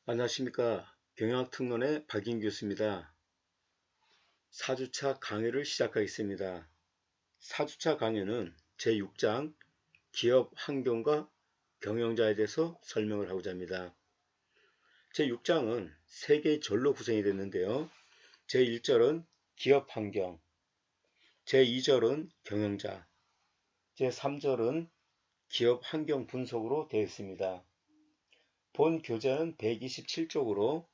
안녕하십니까. 경영학특론의 박인 교수입니다. 4주차 강의를 시작하겠습니다. 4주차 강의는 제6장 기업 환경과 경영자에 대해서 설명을 하고자 합니다. 제6장은 3개의 절로 구성이 됐는데요. 제1절은 기업 환경, 제2절은 경영자, 제3절은 기업 환경 분석으로 되어 있습니다. 본 교재는 127쪽으로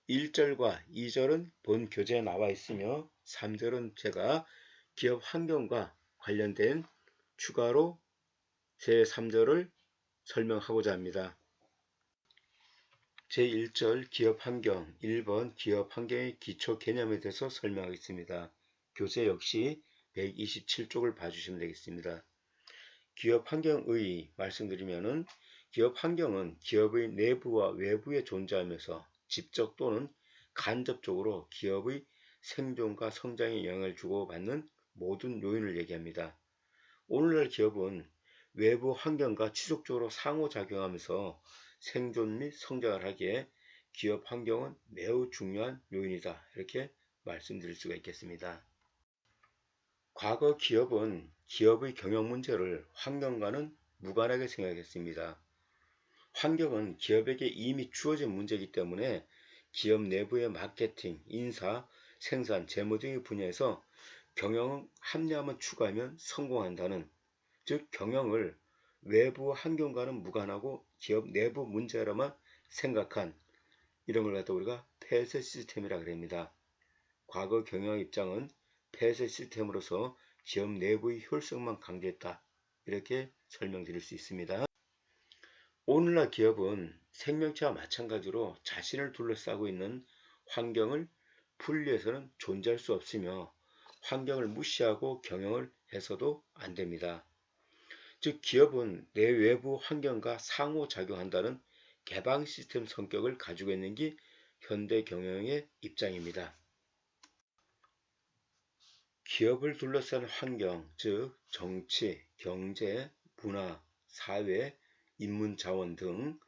1절과 2절은 본 교재에 나와 있으며 3절은 제가 기업 환경과 관련된 추가로 제3절을 설명하고자 합니다. 제1절 기업 환경 1번 기업 환경의 기초 개념에 대해서 설명하겠습니다. 교재 역시 127쪽을 봐주시면 되겠습니다. 기업 환경의 말씀드리면은 기업 환경은 기업의 내부와 외부에 존재하면서 직접 또는 간접적으로 기업의 생존과 성장에 영향을 주고받는 모든 요인을 얘기합니다. 오늘날 기업은 외부 환경과 지속적으로 상호작용하면서 생존 및 성장을 하기에 기업 환경은 매우 중요한 요인이다. 이렇게 말씀드릴 수가 있겠습니다. 과거 기업은 기업의 경영 문제를 환경과는 무관하게 생각했습니다. 환경은 기업에게 이미 주어진 문제이기 때문에 기업 내부의 마케팅, 인사, 생산, 재무 등의 분야에서 경영 합리화만 추가하면 성공한다는, 즉 경영을 외부 환경과는 무관하고 기업 내부 문제라만 생각한 이런 걸 갖다 우리가 폐쇄 시스템이라 그럽니다. 과거 경영 입장은 폐쇄 시스템으로서 기업 내부의 효율성만 강조했다. 이렇게 설명드릴 수 있습니다. 오늘날 기업은 생명체와 마찬가지로 자신을 둘러싸고 있는 환경을 분리해서는 존재할 수 없으며 환경을 무시하고 경영을 해서도 안 됩니다. 즉 기업은 내 외부 환경과 상호작용한다는 개방 시스템 성격을 가지고 있는 게 현대 경영의 입장입니다. 기업을 둘러싼 환경, 즉 정치, 경제, 문화, 사회, 인문 자원 등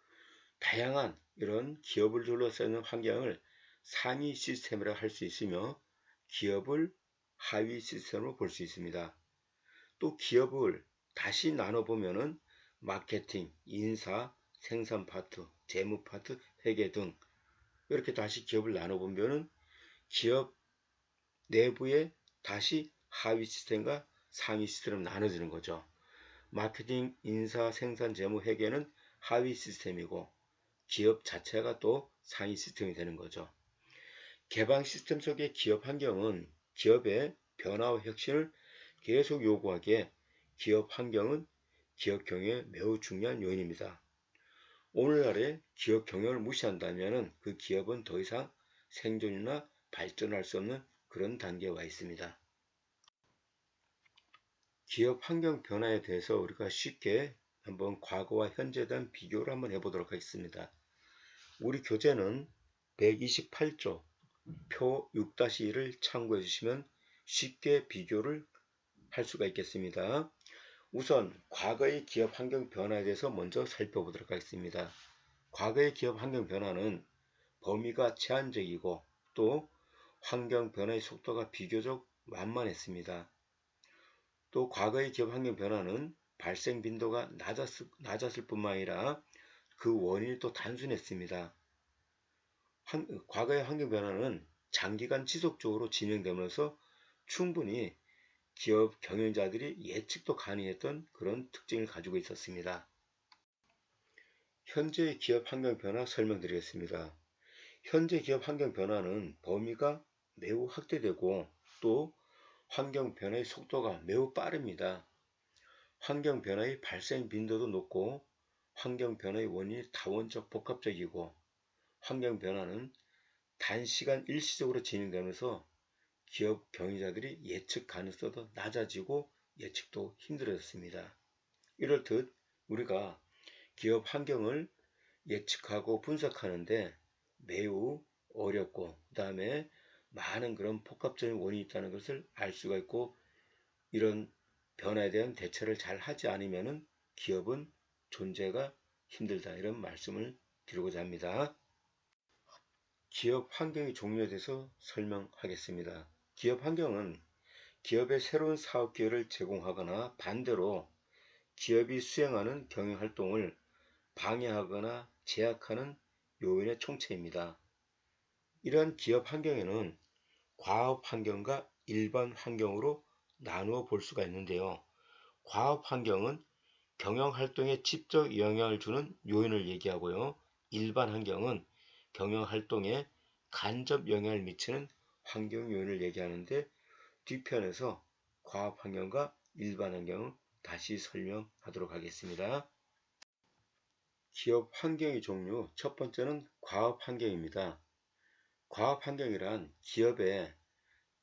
다양한 이런 기업을 둘러싸는 환경을 상위 시스템이라 할 수 있으며 기업을 하위 시스템으로 볼 수 있습니다. 또 기업을 다시 나눠보면은 마케팅, 인사, 생산 파트, 재무 파트, 회계 등 이렇게 다시 기업을 나눠보면은 기업 내부에 다시 하위 시스템과 상위 시스템으로 나눠지는 거죠. 마케팅, 인사, 생산, 재무, 회계는 하위 시스템이고 기업 자체가 또 상위 시스템이 되는 거죠. 개방 시스템 속의 기업 환경은 기업의 변화와 혁신을 계속 요구하기에 기업 환경은 기업 경영에 매우 중요한 요인입니다. 오늘날의 기업 경영을 무시한다면 그 기업은 더 이상 생존이나 발전할 수 없는 그런 단계에 와 있습니다. 기업 환경 변화에 대해서 우리가 쉽게 한번 과거와 현재에 대한 비교를 한번 해보도록 하겠습니다. 우리 교재는 128조 표 6-1을 참고해 주시면 쉽게 비교를 할 수가 있겠습니다. 우선 과거의 기업 환경 변화에 대해서 먼저 살펴보도록 하겠습니다. 과거의 기업 환경 변화는 범위가 제한적이고 또 환경 변화의 속도가 비교적 만만했습니다. 또 과거의 기업 환경 변화는 발생 빈도가 낮았을 뿐만 아니라 그 원인이 또 단순했습니다. 과거의 환경 변화는 장기간 지속적으로 진행되면서 충분히 기업 경영자들이 예측도 가능했던 그런 특징을 가지고 있었습니다. 현재의 기업 환경 변화 설명드리겠습니다. 현재 기업 환경 변화는 범위가 매우 확대되고 또 환경 변화의 속도가 매우 빠릅니다. 환경 변화의 발생 빈도도 높고 환경 변화의 원인이 다원적 복합적이고 환경 변화는 단시간 일시적으로 진행되면서 기업 경영자들이 예측 가능성도 낮아지고 예측도 힘들어졌습니다. 이렇듯 우리가 기업 환경을 예측하고 분석하는데 매우 어렵고 그 다음에 많은 그런 복합적인 원인이 있다는 것을 알 수가 있고 이런 변화에 대한 대처를 잘 하지 않으면 기업은 존재가 힘들다 이런 말씀을 드리고자 합니다. 기업 환경의 종류에 대해서 설명하겠습니다. 기업 환경은 기업의 새로운 사업 기회를 제공하거나 반대로 기업이 수행하는 경영활동을 방해하거나 제약하는 요인의 총체입니다. 이러한 기업 환경에는 과업 환경과 일반 환경으로 나누어 볼 수가 있는데요. 과업 환경은 경영 활동에 직접 영향을 주는 요인을 얘기하고요. 일반 환경은 경영 활동에 간접 영향을 미치는 환경 요인을 얘기하는데 뒤편에서 과업 환경과 일반 환경을 다시 설명하도록 하겠습니다. 기업 환경의 종류 첫 번째는 과업 환경입니다. 과업 환경이란 기업의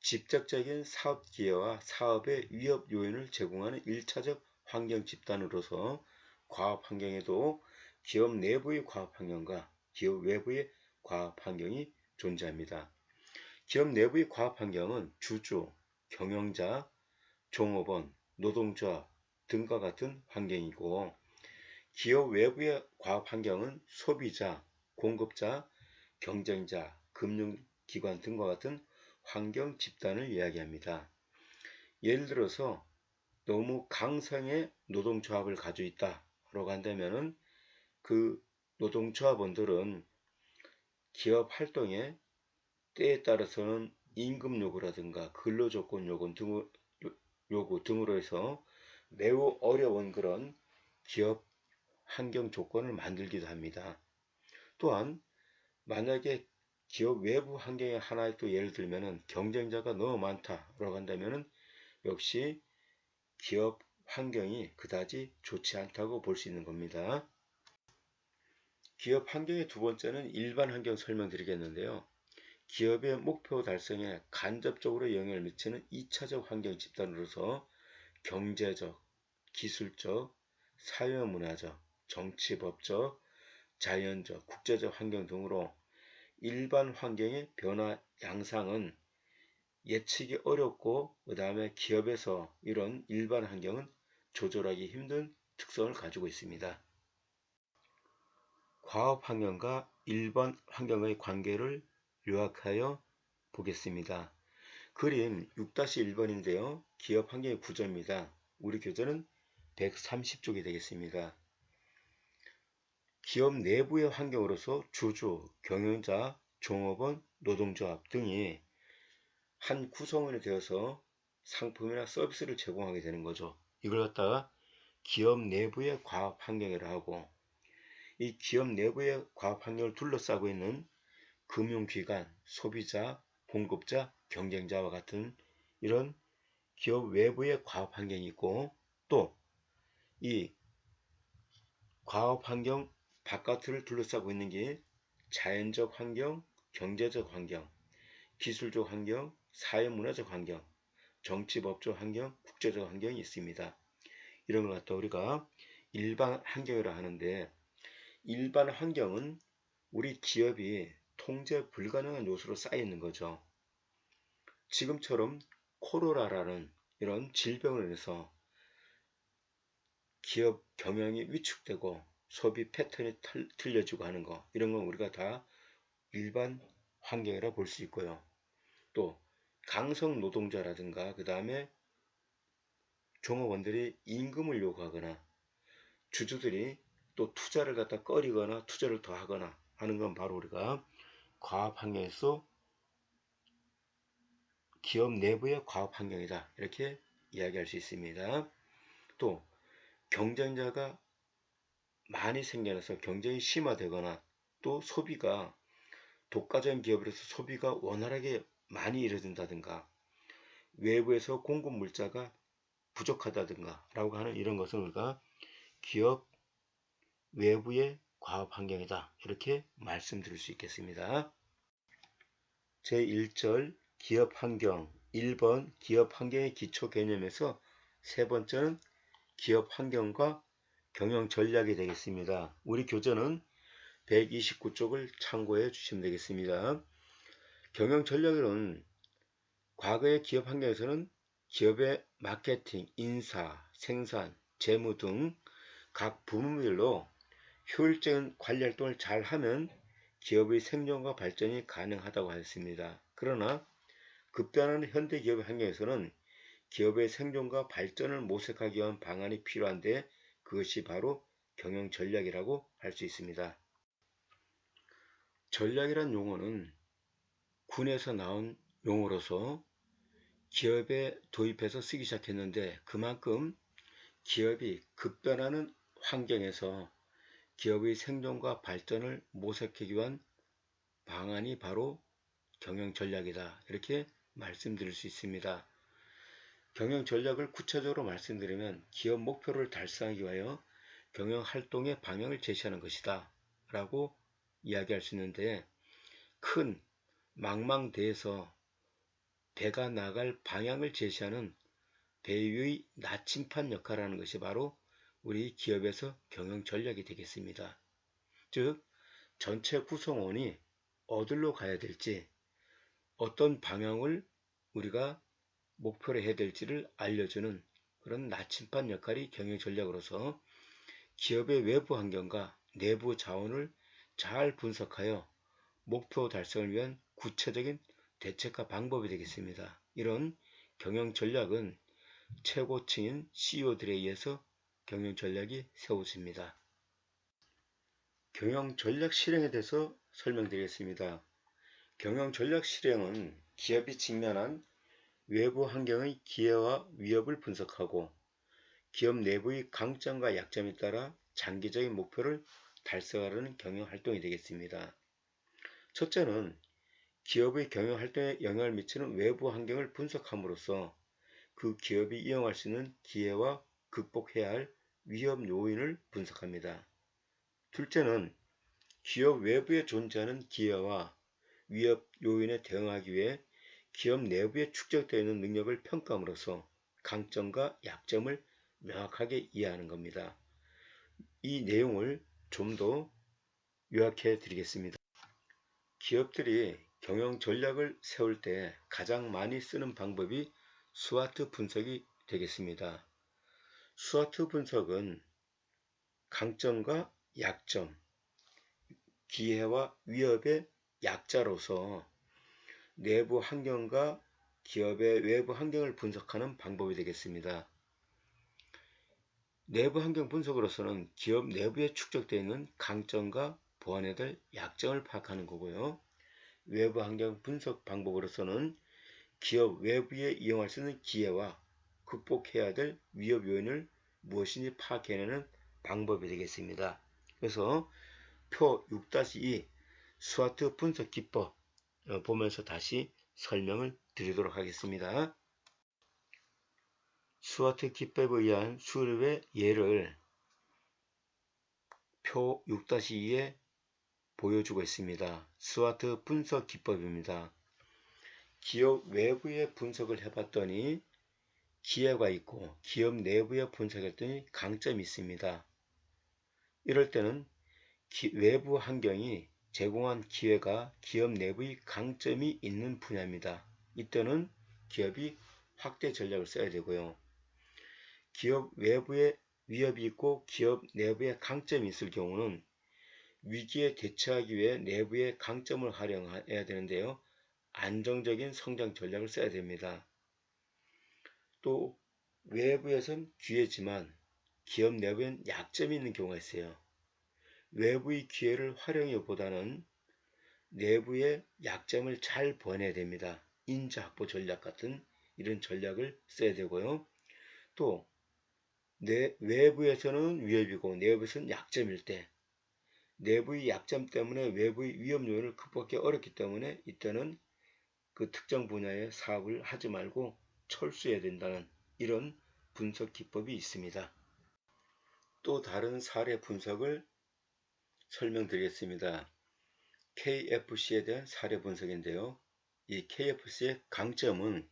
직접적인 사업 기회와 사업의 위협 요인을 제공하는 1차적 환경 집단으로서 과업 환경에도 기업 내부의 과업 환경과 기업 외부의 과업 환경이 존재합니다. 기업 내부의 과업 환경은 주주, 경영자, 종업원, 노동조합 등과 같은 환경이고 기업 외부의 과업 환경은 소비자, 공급자, 경쟁자, 금융기관 등과 같은 환경 집단을 이야기합니다. 예를 들어서 너무 강성의 노동조합을 가지고 있다라고 한다면 그 노동조합원들은 기업 활동에 때에 따라서는 임금 요구라든가 근로조건 요구 등으로 해서 매우 어려운 그런 기업 환경 조건을 만들기도 합니다. 또한 만약에 기업 외부 환경의 하나의 또 예를 들면 경쟁자가 너무 많다라고 한다면 역시 기업 환경이 그다지 좋지 않다고 볼 수 있는 겁니다. 기업 환경의 두 번째는 일반 환경 설명드리겠는데요. 기업의 목표 달성에 간접적으로 영향을 미치는 2차적 환경 집단으로서 경제적, 기술적, 사회문화적, 정치법적, 자연적, 국제적 환경 등으로 일반 환경의 변화 양상은 예측이 어렵고 그 다음에 기업에서 이런 일반 환경은 조절하기 힘든 특성을 가지고 있습니다. 과업 환경과 일반 환경의 관계를 요약하여 보겠습니다. 그림 6-1번인데요. 기업 환경의 구조입니다. 우리 교재는 130쪽이 되겠습니다. 기업 내부의 환경으로서 주주, 경영자, 종업원, 노동조합 등이 한 구성원이 되어서 상품이나 서비스를 제공하게 되는 거죠. 이걸 갖다가 기업 내부의 과업 환경이라 하고 이 기업 내부의 과업 환경을 둘러싸고 있는 금융기관, 소비자, 공급자, 경쟁자와 같은 이런 기업 외부의 과업 환경이 있고 또 이 과업 환경 바깥을 둘러싸고 있는 게 자연적 환경, 경제적 환경, 기술적 환경, 사회문화적 환경, 정치법적 환경, 국제적 환경이 있습니다. 이런 걸 갖다 우리가 일반 환경이라 하는데 일반 환경은 우리 기업이 통제 불가능한 요소로 쌓여 있는 거죠. 지금처럼 코로나라는 이런 질병을 인해서 기업 경영이 위축되고 소비 패턴이 틀려지고 하는 거 이런 건 우리가 다 일반 환경이라 볼 수 있고요. 또 강성 노동자라든가 그 다음에 종업원들이 임금을 요구하거나 주주들이 또 투자를 갖다 꺼리거나 투자를 더 하거나 하는 건 바로 우리가 과업 환경에서 기업 내부의 과업 환경이다 이렇게 이야기할 수 있습니다. 또 경쟁자가 많이 생겨나서 경쟁이 심화되거나 또 소비가 독과점 기업으로서 소비가 원활하게 많이 이루어진다든가 외부에서 공급 물자가 부족하다든가 라고 하는 이런 것을 우리가 기업 외부의 과업 환경이다 이렇게 말씀드릴 수 있겠습니다. 제1절 기업 환경 1번 기업 환경의 기초 개념에서 세 번째는 기업 환경과 경영 전략이 되겠습니다. 우리 교재는 129쪽을 참고해 주시면 되겠습니다. 경영 전략은 과거의 기업 환경에서는 기업의 마케팅, 인사, 생산, 재무 등 각 부문별로 효율적인 관리 활동을 잘 하면 기업의 생존과 발전이 가능하다고 하였습니다. 그러나 급변하는 현대 기업 환경에서는 기업의 생존과 발전을 모색하기 위한 방안이 필요한데 그것이 바로 경영 전략이라고 할 수 있습니다. 전략이란 용어는 군에서 나온 용어로서 기업에 도입해서 쓰기 시작했는데 그만큼 기업이 급변하는 환경에서 기업의 생존과 발전을 모색하기 위한 방안이 바로 경영 전략이다. 이렇게 말씀드릴 수 있습니다. 경영 전략을 구체적으로 말씀드리면 기업 목표를 달성하기 위하여 경영 활동의 방향을 제시하는 것이다 라고 이야기할 수 있는데 큰 망망대해에서 배가 나갈 방향을 제시하는 배 위의 나침판 역할을 하는 것이 바로 우리 기업에서 경영 전략이 되겠습니다. 즉 전체 구성원이 어디로 가야 될지 어떤 방향을 우리가 목표로 해야 될지를 알려주는 그런 나침반 역할이 경영 전략으로서 기업의 외부 환경과 내부 자원을 잘 분석하여 목표 달성을 위한 구체적인 대책과 방법이 되겠습니다. 이런 경영 전략은 최고층인 CEO들에 의해서 경영 전략이 세워집니다. 경영 전략 실행에 대해서 설명드리겠습니다. 경영 전략 실행은 기업이 직면한 외부 환경의 기회와 위협을 분석하고 기업 내부의 강점과 약점에 따라 장기적인 목표를 달성하려는 경영 활동이 되겠습니다. 첫째는 기업의 경영 활동에 영향을 미치는 외부 환경을 분석함으로써 그 기업이 이용할 수 있는 기회와 극복해야 할 위험 요인을 분석합니다. 둘째는 기업 외부에 존재하는 기회와 위협 요인에 대응하기 위해 기업 내부에 축적되어 있는 능력을 평가함으로써 강점과 약점을 명확하게 이해하는 겁니다. 이 내용을 좀 더 요약해 드리겠습니다. 기업들이 경영 전략을 세울 때 가장 많이 쓰는 방법이 스와트 분석이 되겠습니다. 스와트 분석은 강점과 약점, 기회와 위협의 약자로서 내부 환경과 기업의 외부 환경을 분석하는 방법이 되겠습니다. 내부 환경 분석으로서는 기업 내부에 축적되어 있는 강점과 보완해야 될 약점을 파악하는 거고요. 외부 환경 분석 방법으로서는 기업 외부에 이용할 수 있는 기회와 극복해야 될 위협 요인을 무엇인지 파악해내는 방법이 되겠습니다. 그래서 표 6-2 스와트 분석 기법 보면서 다시 설명을 드리도록 하겠습니다. 스와트 기법에 의한 수립의 예를 표 6-2에 보여주고 있습니다. 스와트 분석 기법입니다. 기업 외부의 분석을 해봤더니 기회가 있고 기업 내부에 분석했더니 강점이 있습니다. 이럴 때는 외부 환경이 제공한 기회가 기업 내부의 강점이 있는 분야입니다. 이때는 기업이 확대 전략을 써야 되고요. 기업 외부에 위협이 있고 기업 내부에 강점이 있을 경우는 위기에 대처하기 위해 내부의 강점을 활용해야 되는데요. 안정적인 성장 전략을 써야 됩니다. 또 외부에선 기회지만 기업 내부엔 약점이 있는 경우가 있어요. 외부의 기회를 활용하기보다는 내부의 약점을 잘 보완해야 됩니다. 인재 확보 전략 같은 이런 전략을 써야 되고요. 또 외부에서는 위협이고 내부에서는 약점일 때 내부의 약점 때문에 외부의 위험 요인을 극복하기 어렵기 때문에 이때는 그 특정 분야의 사업을 하지 말고 철수해야 된다는 이런 분석 기법이 있습니다. 또 다른 사례 분석을 설명드리겠습니다. KFC에 대한 사례 분석인데요. 이 KFC의 강점은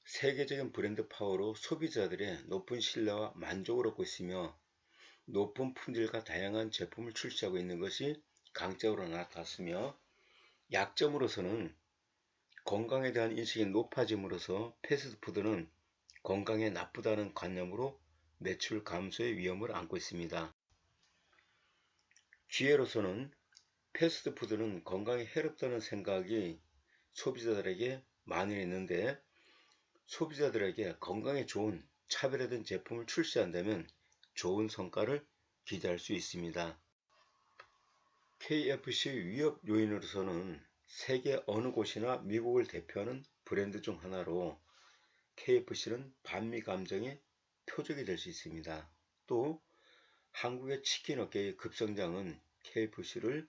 세계적인 브랜드 파워로 소비자들의 높은 신뢰와 만족을 얻고 있으며 높은 품질과 다양한 제품을 출시하고 있는 것이 강점으로 나타났으며 약점으로서는 건강에 대한 인식이 높아짐으로써 패스트푸드는 건강에 나쁘다는 관념으로 매출 감소의 위험을 안고 있습니다. 기회로서는 패스트푸드는 건강에 해롭다는 생각이 소비자들에게 많이 있는데, 소비자들에게 건강에 좋은 차별화된 제품을 출시한다면 좋은 성과를 기대할 수 있습니다. KFC 위협 요인으로서는 세계 어느 곳이나 미국을 대표하는 브랜드 중 하나로 KFC는 반미 감정의 표적이 될 수 있습니다. 또 한국의 치킨 업계의 급성장은 KFC를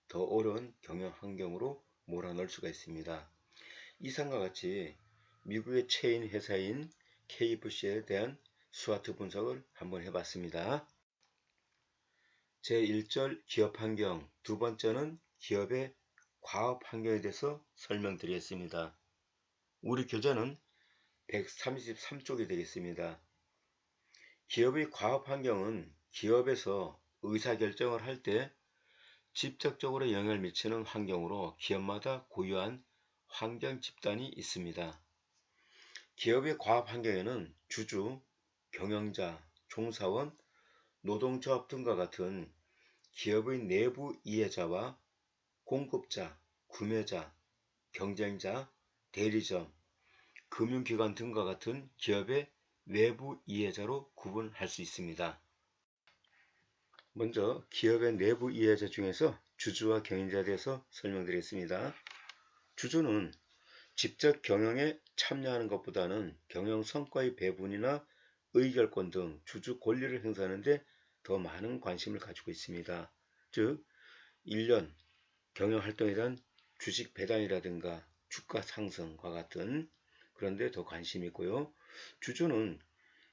더 어려운 경영 환경으로 몰아넣을 수가 있습니다. 이상과 같이 미국의 체인 회사인 KFC에 대한 스와트 분석을 한번 해봤습니다. 제1절 기업 환경, 두 번째는 기업의 과업 환경에 대해서 설명드리겠습니다. 우리 교재는 133쪽이 되겠습니다. 기업의 과업 환경은 기업에서 의사결정을 할 때 직접적으로 영향을 미치는 환경으로 기업마다 고유한 환경 집단이 있습니다. 기업의 과업 환경에는 주주, 경영자, 종사원, 노동조합 등과 같은 기업의 내부 이해자와 공급자, 구매자, 경쟁자, 대리점, 금융기관 등과 같은 기업의 외부 이해자로 구분할 수 있습니다. 먼저 기업의 내부 이해자 중에서 주주와 경영자에 대해서 설명드리겠습니다. 주주는 직접 경영에 참여하는 것보다는 경영 성과의 배분이나 의결권 등 주주 권리를 행사하는 데 더 많은 관심을 가지고 있습니다. 즉 1년 경영 활동에 대한 주식 배당이라든가 주가 상승과 같은 그런 데 더 관심이 있고요. 주주는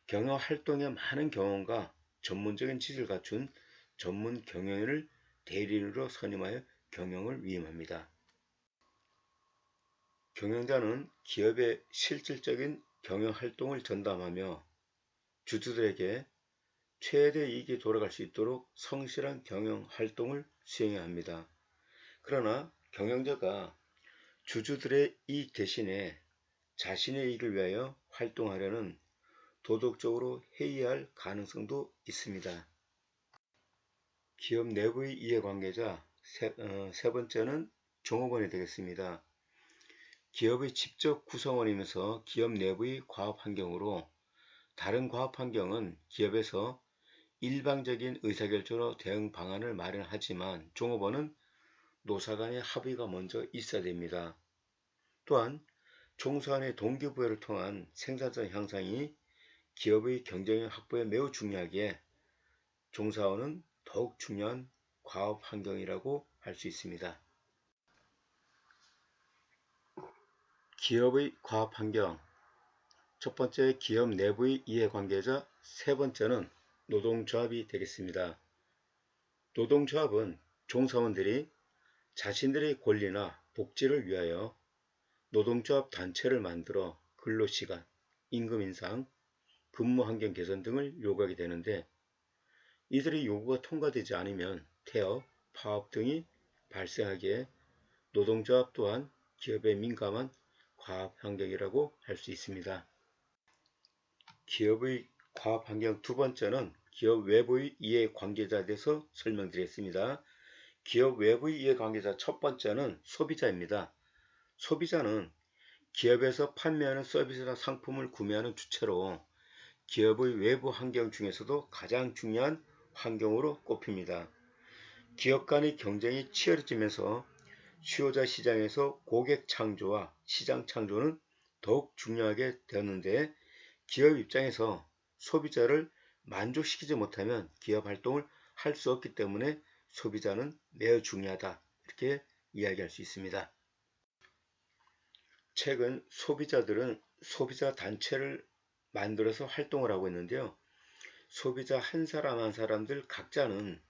경영 활동에 많은 경험과 전문적인 지식을 갖춘 전문 경영인을 대리인으로 선임하여 경영을 위임합니다. 경영자는 기업의 실질적인 경영 활동을 전담하며 주주들에게 최대 이익이 돌아갈 수 있도록 성실한 경영 활동을 수행해야 합니다. 그러나 경영자가 주주들의 이익 대신에 자신의 이익을 위하여 활동하려는 도덕적으로 해이할 가능성도 있습니다. 기업 내부의 이해관계자 세 번째는 종업원이 되겠습니다. 기업의 직접 구성원이면서 기업 내부의 과업 환경으로 다른 과업 환경은 기업에서 일방적인 의사결정으로 대응 방안을 마련하지만 종업원은 노사 간의 합의가 먼저 있어야 됩니다. 또한 종사원의 동기부여를 통한 생산성 향상이 기업의 경쟁력 확보에 매우 중요하기에 종사원은 더욱 중요한 과업 환경이라고 할 수 있습니다. 기업의 과업 환경, 첫 번째 기업 내부의 이해관계자, 세 번째는 노동조합이 되겠습니다. 노동조합은 종사원들이 자신들의 권리나 복지를 위하여 노동조합 단체를 만들어 근로시간, 임금 인상, 근무 환경 개선 등을 요구하게 되는데 이들의 요구가 통과되지 않으면 태업, 파업 등이 발생하기에 노동조합 또한 기업에 민감한 과업 환경이라고 할 수 있습니다. 기업의 과업 환경 두 번째는 기업 외부의 이해관계자에 대해서 설명드리겠습니다. 기업 외부의 이해관계자 첫 번째는 소비자입니다. 소비자는 기업에서 판매하는 서비스나 상품을 구매하는 주체로 기업의 외부 환경 중에서도 가장 중요한 환경으로 꼽힙니다. 기업 간의 경쟁이 치열해지면서 수요자 시장에서 고객 창조와 시장 창조는 더욱 중요하게 되었는데 기업 입장에서 소비자를 만족시키지 못하면 기업 활동을 할 수 없기 때문에 소비자는 매우 중요하다 이렇게 이야기할 수 있습니다. 최근 소비자들은 소비자 단체를 만들어서 활동을 하고 있는데요. 소비자 한 사람 한 사람들 각자는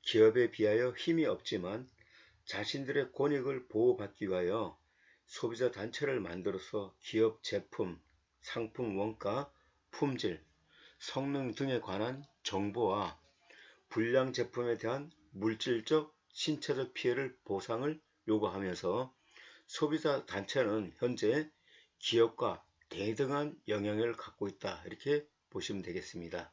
기업에 비하여 힘이 없지만 자신들의 권익을 보호받기 위하여 소비자 단체를 만들어서 기업 제품, 상품 원가, 품질, 성능 등에 관한 정보와 불량 제품에 대한 물질적, 신체적 피해를 보상을 요구하면서 소비자 단체는 현재 기업과 대등한 영향을 갖고 있다 이렇게 보시면 되겠습니다.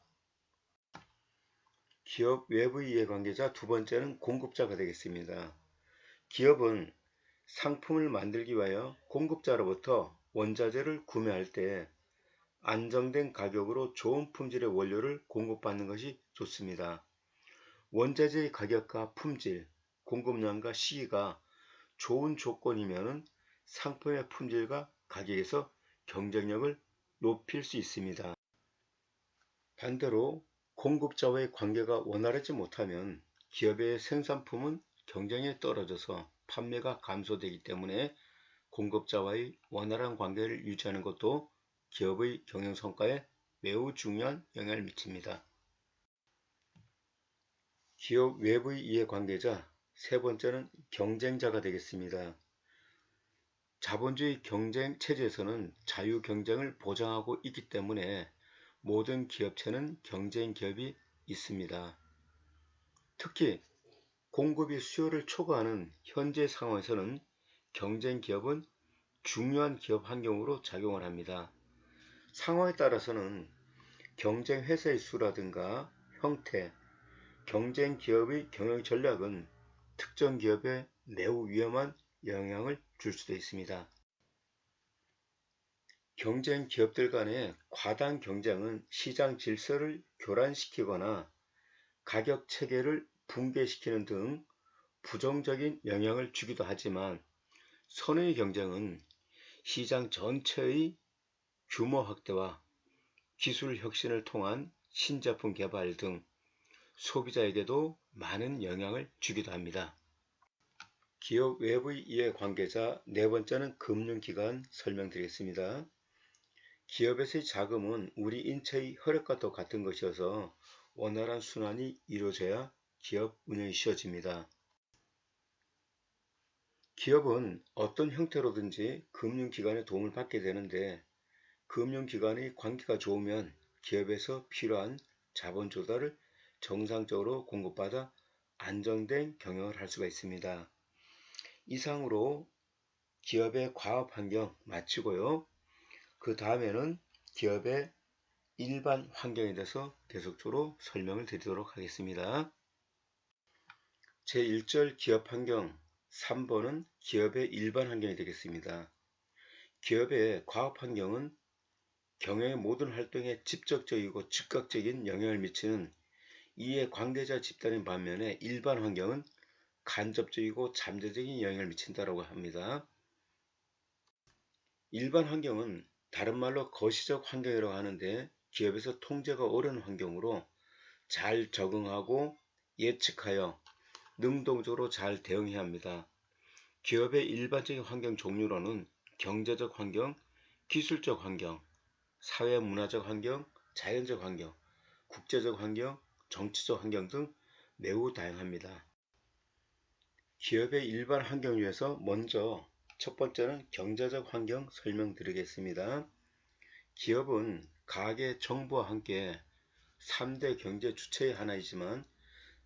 기업 외부 이해관계자 두 번째는 공급자가 되겠습니다. 기업은 상품을 만들기 위하여 공급자로부터 원자재를 구매할 때 안정된 가격으로 좋은 품질의 원료를 공급받는 것이 좋습니다. 원자재의 가격과 품질, 공급량과 시기가 좋은 조건이면 상품의 품질과 가격에서 경쟁력을 높일 수 있습니다. 반대로 공급자와의 관계가 원활하지 못하면 기업의 생산품은 경쟁에 떨어져서 판매가 감소되기 때문에 공급자와의 원활한 관계를 유지하는 것도 기업의 경영성과에 매우 중요한 영향을 미칩니다. 기업 외부의 이해관계자, 세 번째는 경쟁자가 되겠습니다. 자본주의 경쟁 체제에서는 자유 경쟁을 보장하고 있기 때문에 모든 기업체는 경쟁 기업이 있습니다. 특히 공급이 수요를 초과하는 현재 상황에서는 경쟁 기업은 중요한 기업 환경으로 작용을 합니다. 상황에 따라서는 경쟁 회사의 수라든가 형태, 경쟁 기업의 경영 전략은 특정 기업에 매우 위험한 영향을 줄 수도 있습니다. 경쟁 기업들 간의 과당 경쟁은 시장 질서를 교란시키거나 가격 체계를 붕괴시키는 등 부정적인 영향을 주기도 하지만 선의 경쟁은 시장 전체의 규모 확대와 기술 혁신을 통한 신제품 개발 등 소비자에게도 많은 영향을 주기도 합니다. 기업 외부의 이해관계자, 네 번째는 금융기관 설명드리겠습니다. 기업에서의 자금은 우리 인체의 혈액과 같은 것이어서 원활한 순환이 이루어져야 기업 운영이 쉬워집니다. 기업은 어떤 형태로든지 금융기관의 도움을 받게 되는데 금융기관의 관계가 좋으면 기업에서 필요한 자본 조달을 정상적으로 공급받아 안정된 경영을 할 수가 있습니다. 이상으로 기업의 과업 환경 마치고요. 그 다음에는 기업의 일반 환경에 대해서 계속적으로 설명을 드리도록 하겠습니다. 제1절 기업 환경 3번은 기업의 일반 환경이 되겠습니다. 기업의 과업 환경은 경영의 모든 활동에 직접적이고 즉각적인 영향을 미치는 이해관계자 집단인 반면에 일반 환경은 간접적이고 잠재적인 영향을 미친다고 합니다. 일반 환경은 다른 말로 거시적 환경이라고 하는데 기업에서 통제가 어려운 환경으로 잘 적응하고 예측하여 능동적으로 잘 대응해야 합니다. 기업의 일반적인 환경 종류로는 경제적 환경, 기술적 환경, 사회문화적 환경, 자연적 환경, 국제적 환경, 정치적 환경 등 매우 다양합니다. 기업의 일반 환경 중에서 먼저 첫 번째는 경제적 환경 설명드리겠습니다. 기업은 가계 정부와 함께 3대 경제 주체의 하나이지만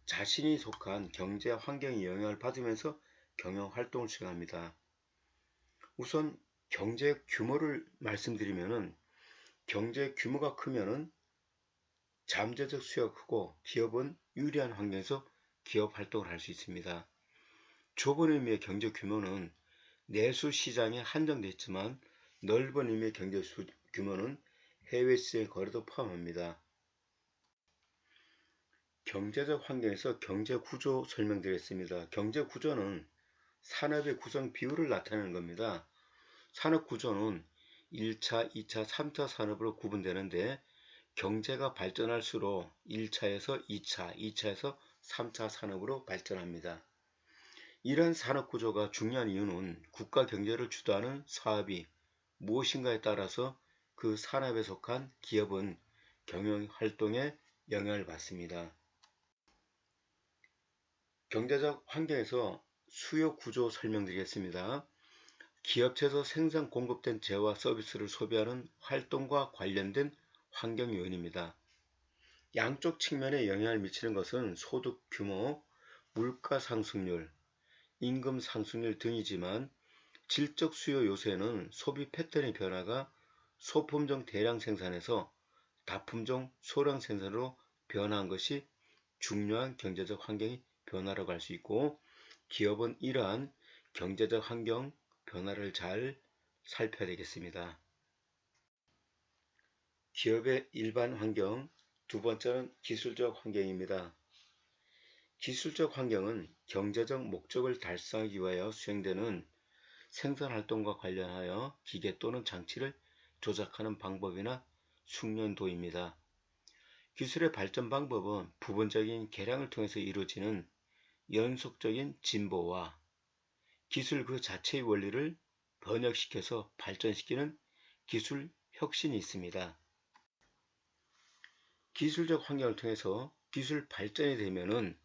자신이 속한 경제 환경의 영향을 받으면서 경영 활동을 수행합니다. 우선 경제 규모를 말씀드리면은 경제 규모가 크면은 잠재적 수요가 크고 기업은 유리한 환경에서 기업 활동을 할 수 있습니다. 좁은 의미의 경제 규모는 내수 시장에 한정되어 있지만 넓은 의미의 경제 규모는 해외 시장의 거래도 포함합니다. 경제적 환경에서 경제 구조 설명드리겠습니다. 경제 구조는 산업의 구성 비율을 나타내는 겁니다. 산업 구조는 1차, 2차, 3차 산업으로 구분되는데 경제가 발전할수록 1차에서 2차, 2차에서 3차 산업으로 발전합니다. 이러한 산업 구조가 중요한 이유는 국가 경제를 주도하는 사업이 무엇인가에 따라서 그 산업에 속한 기업은 경영 활동에 영향을 받습니다. 경제적 환경에서 수요 구조 설명드리겠습니다. 기업체에서 생산 공급된 재와 서비스를 소비하는 활동과 관련된 환경 요인입니다. 양쪽 측면에 영향을 미치는 것은 소득 규모, 물가 상승률, 임금 상승률 등이지만 질적 수요 요소에는 소비 패턴의 변화가 소품종 대량 생산에서 다품종 소량 생산으로 변화한 것이 중요한 경제적 환경의 변화라고 할 수 있고 기업은 이러한 경제적 환경 변화를 잘 살펴야 되겠습니다. 기업의 일반 환경, 두 번째는 기술적 환경입니다. 기술적 환경은 경제적 목적을 달성하기 위하여 수행되는 생산활동과 관련하여 기계 또는 장치를 조작하는 방법이나 숙련도입니다. 기술의 발전 방법은 부분적인 개량을 통해서 이루어지는 연속적인 진보와 기술 그 자체의 원리를 번역시켜서 발전시키는 기술 혁신이 있습니다. 기술적 환경을 통해서 기술 발전이 되면은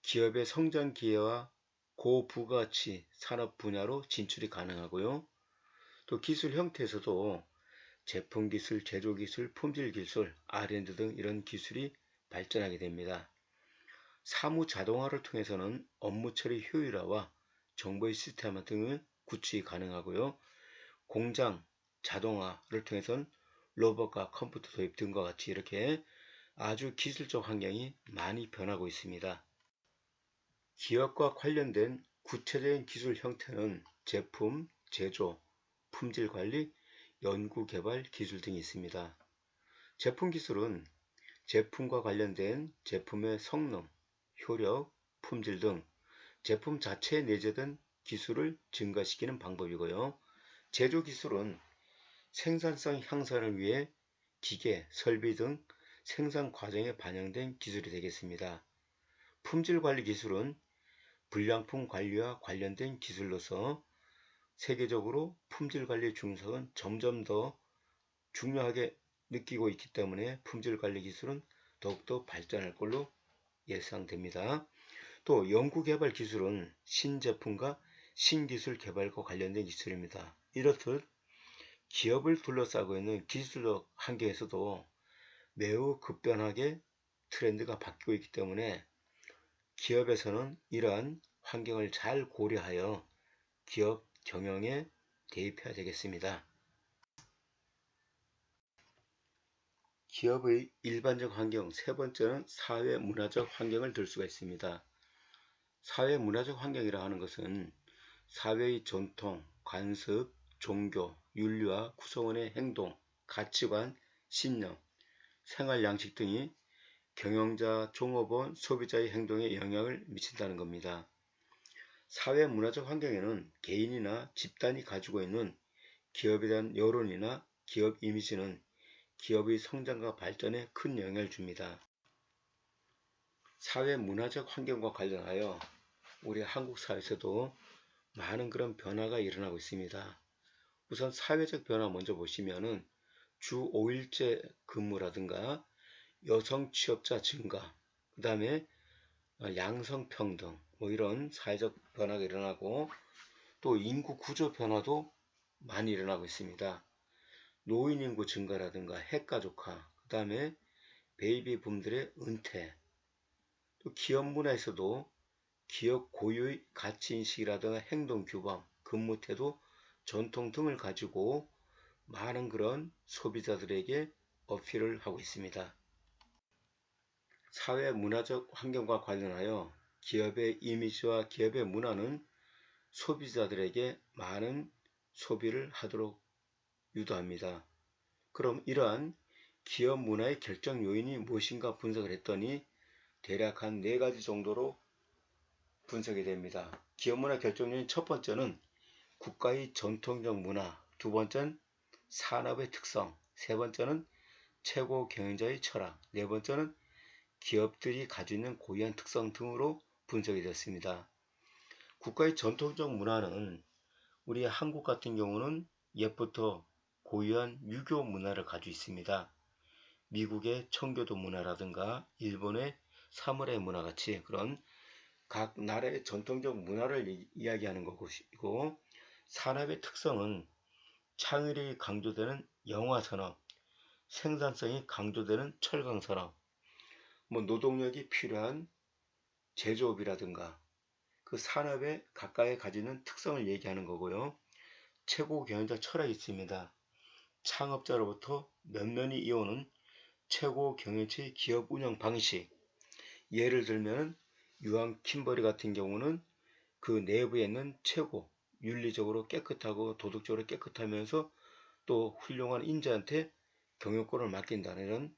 기업의 성장 기회와 고부가가치 산업 분야로 진출이 가능하고요. 또 기술 형태에서도 제품 기술, 제조 기술, 품질 기술, R&D 등 이런 기술이 발전하게 됩니다. 사무 자동화를 통해서는 업무 처리 효율화와 정보의 시스템화 등의 구축이 가능하고요. 공장 자동화를 통해서는 로봇과 컴퓨터 도입 등과 같이 이렇게 아주 기술적 환경이 많이 변하고 있습니다. 기업과 관련된 구체적인 기술 형태는 제품, 제조, 품질 관리, 연구 개발 기술 등이 있습니다. 제품 기술은 제품과 관련된 제품의 성능, 효력, 품질 등 제품 자체에 내재된 기술을 증가시키는 방법이고요. 제조 기술은 생산성 향상을 위해 기계, 설비 등 생산 과정에 반영된 기술이 되겠습니다. 품질 관리 기술은 불량품 관리와 관련된 기술로서 세계적으로 품질 관리 중요성은 점점 더 중요하게 느끼고 있기 때문에 품질 관리 기술은 더욱더 발전할 걸로 예상됩니다. 또 연구개발 기술은 신제품과 신기술 개발과 관련된 기술입니다. 이렇듯 기업을 둘러싸고 있는 기술적 환경에서도 매우 급변하게 트렌드가 바뀌고 있기 때문에 기업에서는 이러한 환경을 잘 고려하여 기업 경영에 대입해야 되겠습니다. 기업의 일반적 환경, 세 번째는 사회 문화적 환경을 들 수가 있습니다. 사회 문화적 환경이라 하는 것은 사회의 전통, 관습, 종교, 윤리와 구성원의 행동, 가치관, 신념, 생활 양식 등이 경영자, 종업원, 소비자의 행동에 영향을 미친다는 겁니다. 사회 문화적 환경에는 개인이나 집단이 가지고 있는 기업에 대한 여론이나 기업 이미지는 기업의 성장과 발전에 큰 영향을 줍니다. 사회 문화적 환경과 관련하여 우리 한국 사회에서도 많은 그런 변화가 일어나고 있습니다. 우선 사회적 변화 먼저 보시면은 주 5일제 근무라든가 여성 취업자 증가, 그 다음에 양성평등, 이런 사회적 변화가 일어나고 또 인구 구조 변화도 많이 일어나고 있습니다. 노인 인구 증가라든가 핵가족화, 그 다음에 베이비붐들의 은퇴, 또 기업 문화에서도 기업 고유의 가치인식이라든가 행동규범, 근무태도, 전통 등을 가지고 많은 그런 소비자들에게 어필을 하고 있습니다. 사회 문화적 환경과 관련하여 기업의 이미지와 기업의 문화는 소비자들에게 많은 소비를 하도록 유도합니다. 그럼 이러한 기업 문화의 결정 요인이 무엇인가 분석을 했더니 대략 한 4가지 정도로 분석이 됩니다. 기업 문화 결정 요인 첫 번째는 국가의 전통적 문화, 두 번째는 산업의 특성, 세 번째는 최고 경영자의 철학, 네 번째는 기업들이 가지고 있는 고유한 특성 등으로 분석이 됐습니다. 국가의 전통적 문화는 우리 한국 같은 경우는 옛부터 고유한 유교 문화를 가지고 있습니다. 미국의 청교도 문화라든가 일본의 사무라이 문화 같이 그런 각 나라의 전통적 문화를 이야기하는 것이고, 산업의 특성은 창의력이 강조되는 영화산업, 생산성이 강조되는 철강산업, 노동력이 필요한 제조업이라든가 그 산업에 각각의 가지는 특성을 얘기하는 거고요. 최고 경영자 철학이 있습니다. 창업자로부터 면면이 이오는 최고 경영체의 기업 운영 방식, 예를 들면 유황 킴버리 같은 경우는 그 내부에 있는 최고 윤리적으로 깨끗하고 도덕적으로 깨끗하면서 또 훌륭한 인재한테 경영권을 맡긴다는 이런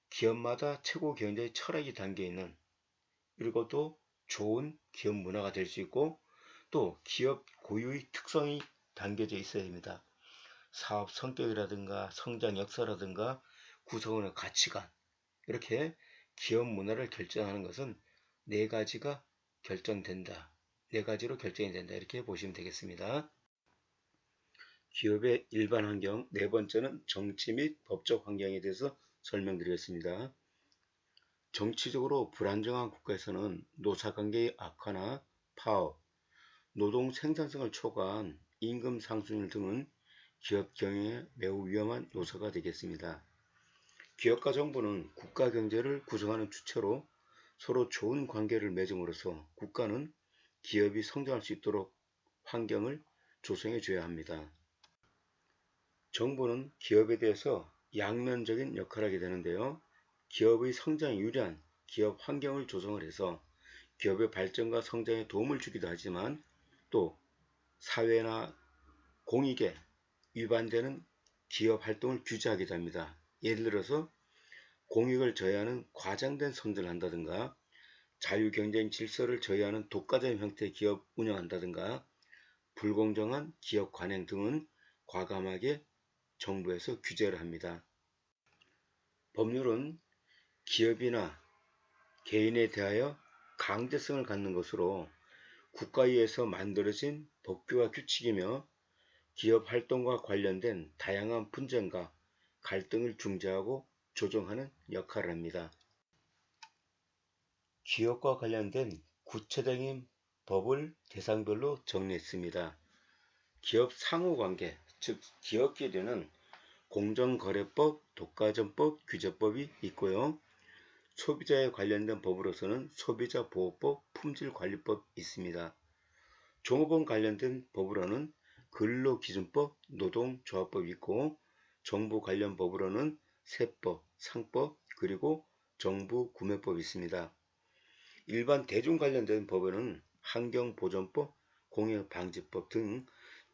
기업마다 최고 경영자의 철학이 담겨 있는, 그리고 또 좋은 기업 문화가 될 수 있고 또 기업 고유의 특성이 담겨져 있어야 됩니다. 사업 성격이라든가 성장 역사라든가 구성원의 가치관, 이렇게 기업 문화를 결정하는 것은 네 가지가 결정된다. 네 가지로 결정이 된다. 이렇게 보시면 되겠습니다. 기업의 일반 환경, 네 번째는 정치 및 법적 환경에 대해서 설명드리겠습니다. 정치적으로 불안정한 국가에서는 노사관계의 악화나 파업, 노동 생산성을 초과한 임금 상승률 등은 기업 경영에 매우 위험한 요소가 되겠습니다. 기업과 정부는 국가 경제를 구성하는 주체로 서로 좋은 관계를 맺음으로써 국가는 기업이 성장할 수 있도록 환경을 조성해 줘야 합니다. 정부는 기업에 대해서 양면적인 역할을 하게 되는데요. 기업의 성장에 유리한 기업 환경을 조성을 해서 기업의 발전과 성장에 도움을 주기도 하지만 또 사회나 공익에 위반되는 기업 활동을 규제하기도 합니다. 예를 들어서 공익을 저해하는 과장된 선전을 한다든가 자유경쟁 질서를 저해하는 독과점 형태의 기업 운영한다든가 불공정한 기업 관행 등은 과감하게 정부에서 규제를 합니다. 법률은 기업이나 개인에 대하여 강제성을 갖는 것으로 국가에 의해서 만들어진 법규와 규칙이며 기업 활동과 관련된 다양한 분쟁과 갈등을 중재하고 조정하는 역할을 합니다. 기업과 관련된 구체적인 법을 대상별로 정리했습니다. 기업 상호관계, 즉 기업끼리는 공정거래법, 독과점법, 규제법이 있고요. 소비자에 관련된 법으로서는 소비자보호법, 품질관리법 있습니다. 종업원 관련된 법으로는 근로기준법, 노동조합법이 있고 정부 관련 법으로는 세법, 상법, 그리고 정부구매법이 있습니다. 일반 대중 관련된 법에는 환경보존법, 공해방지법 등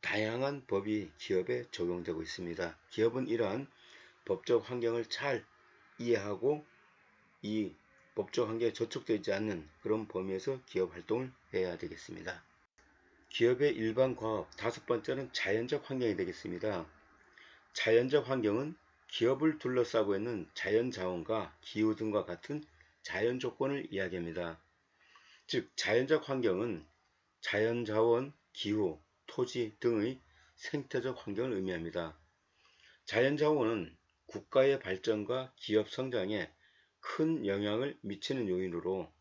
다양한 법이 기업에 적용되고 있습니다. 기업은 이러한 법적 환경을 잘 이해하고 이 법적 환경에 저촉되지 않는 그런 범위에서 기업 활동을 해야 되겠습니다. 기업의 일반 과업, 다섯 번째는 자연적 환경이 되겠습니다. 자연적 환경은 기업을 둘러싸고 있는 자연자원과 기후 등과 같은 자연 조건을 이야기합니다. 즉 자연적 환경은 자연자원, 기후, 토지 등의 생태적 환경을 의미합니다. 자연자원은 국가의 발전과 기업 성장에 큰 영향을 미치는 요인으로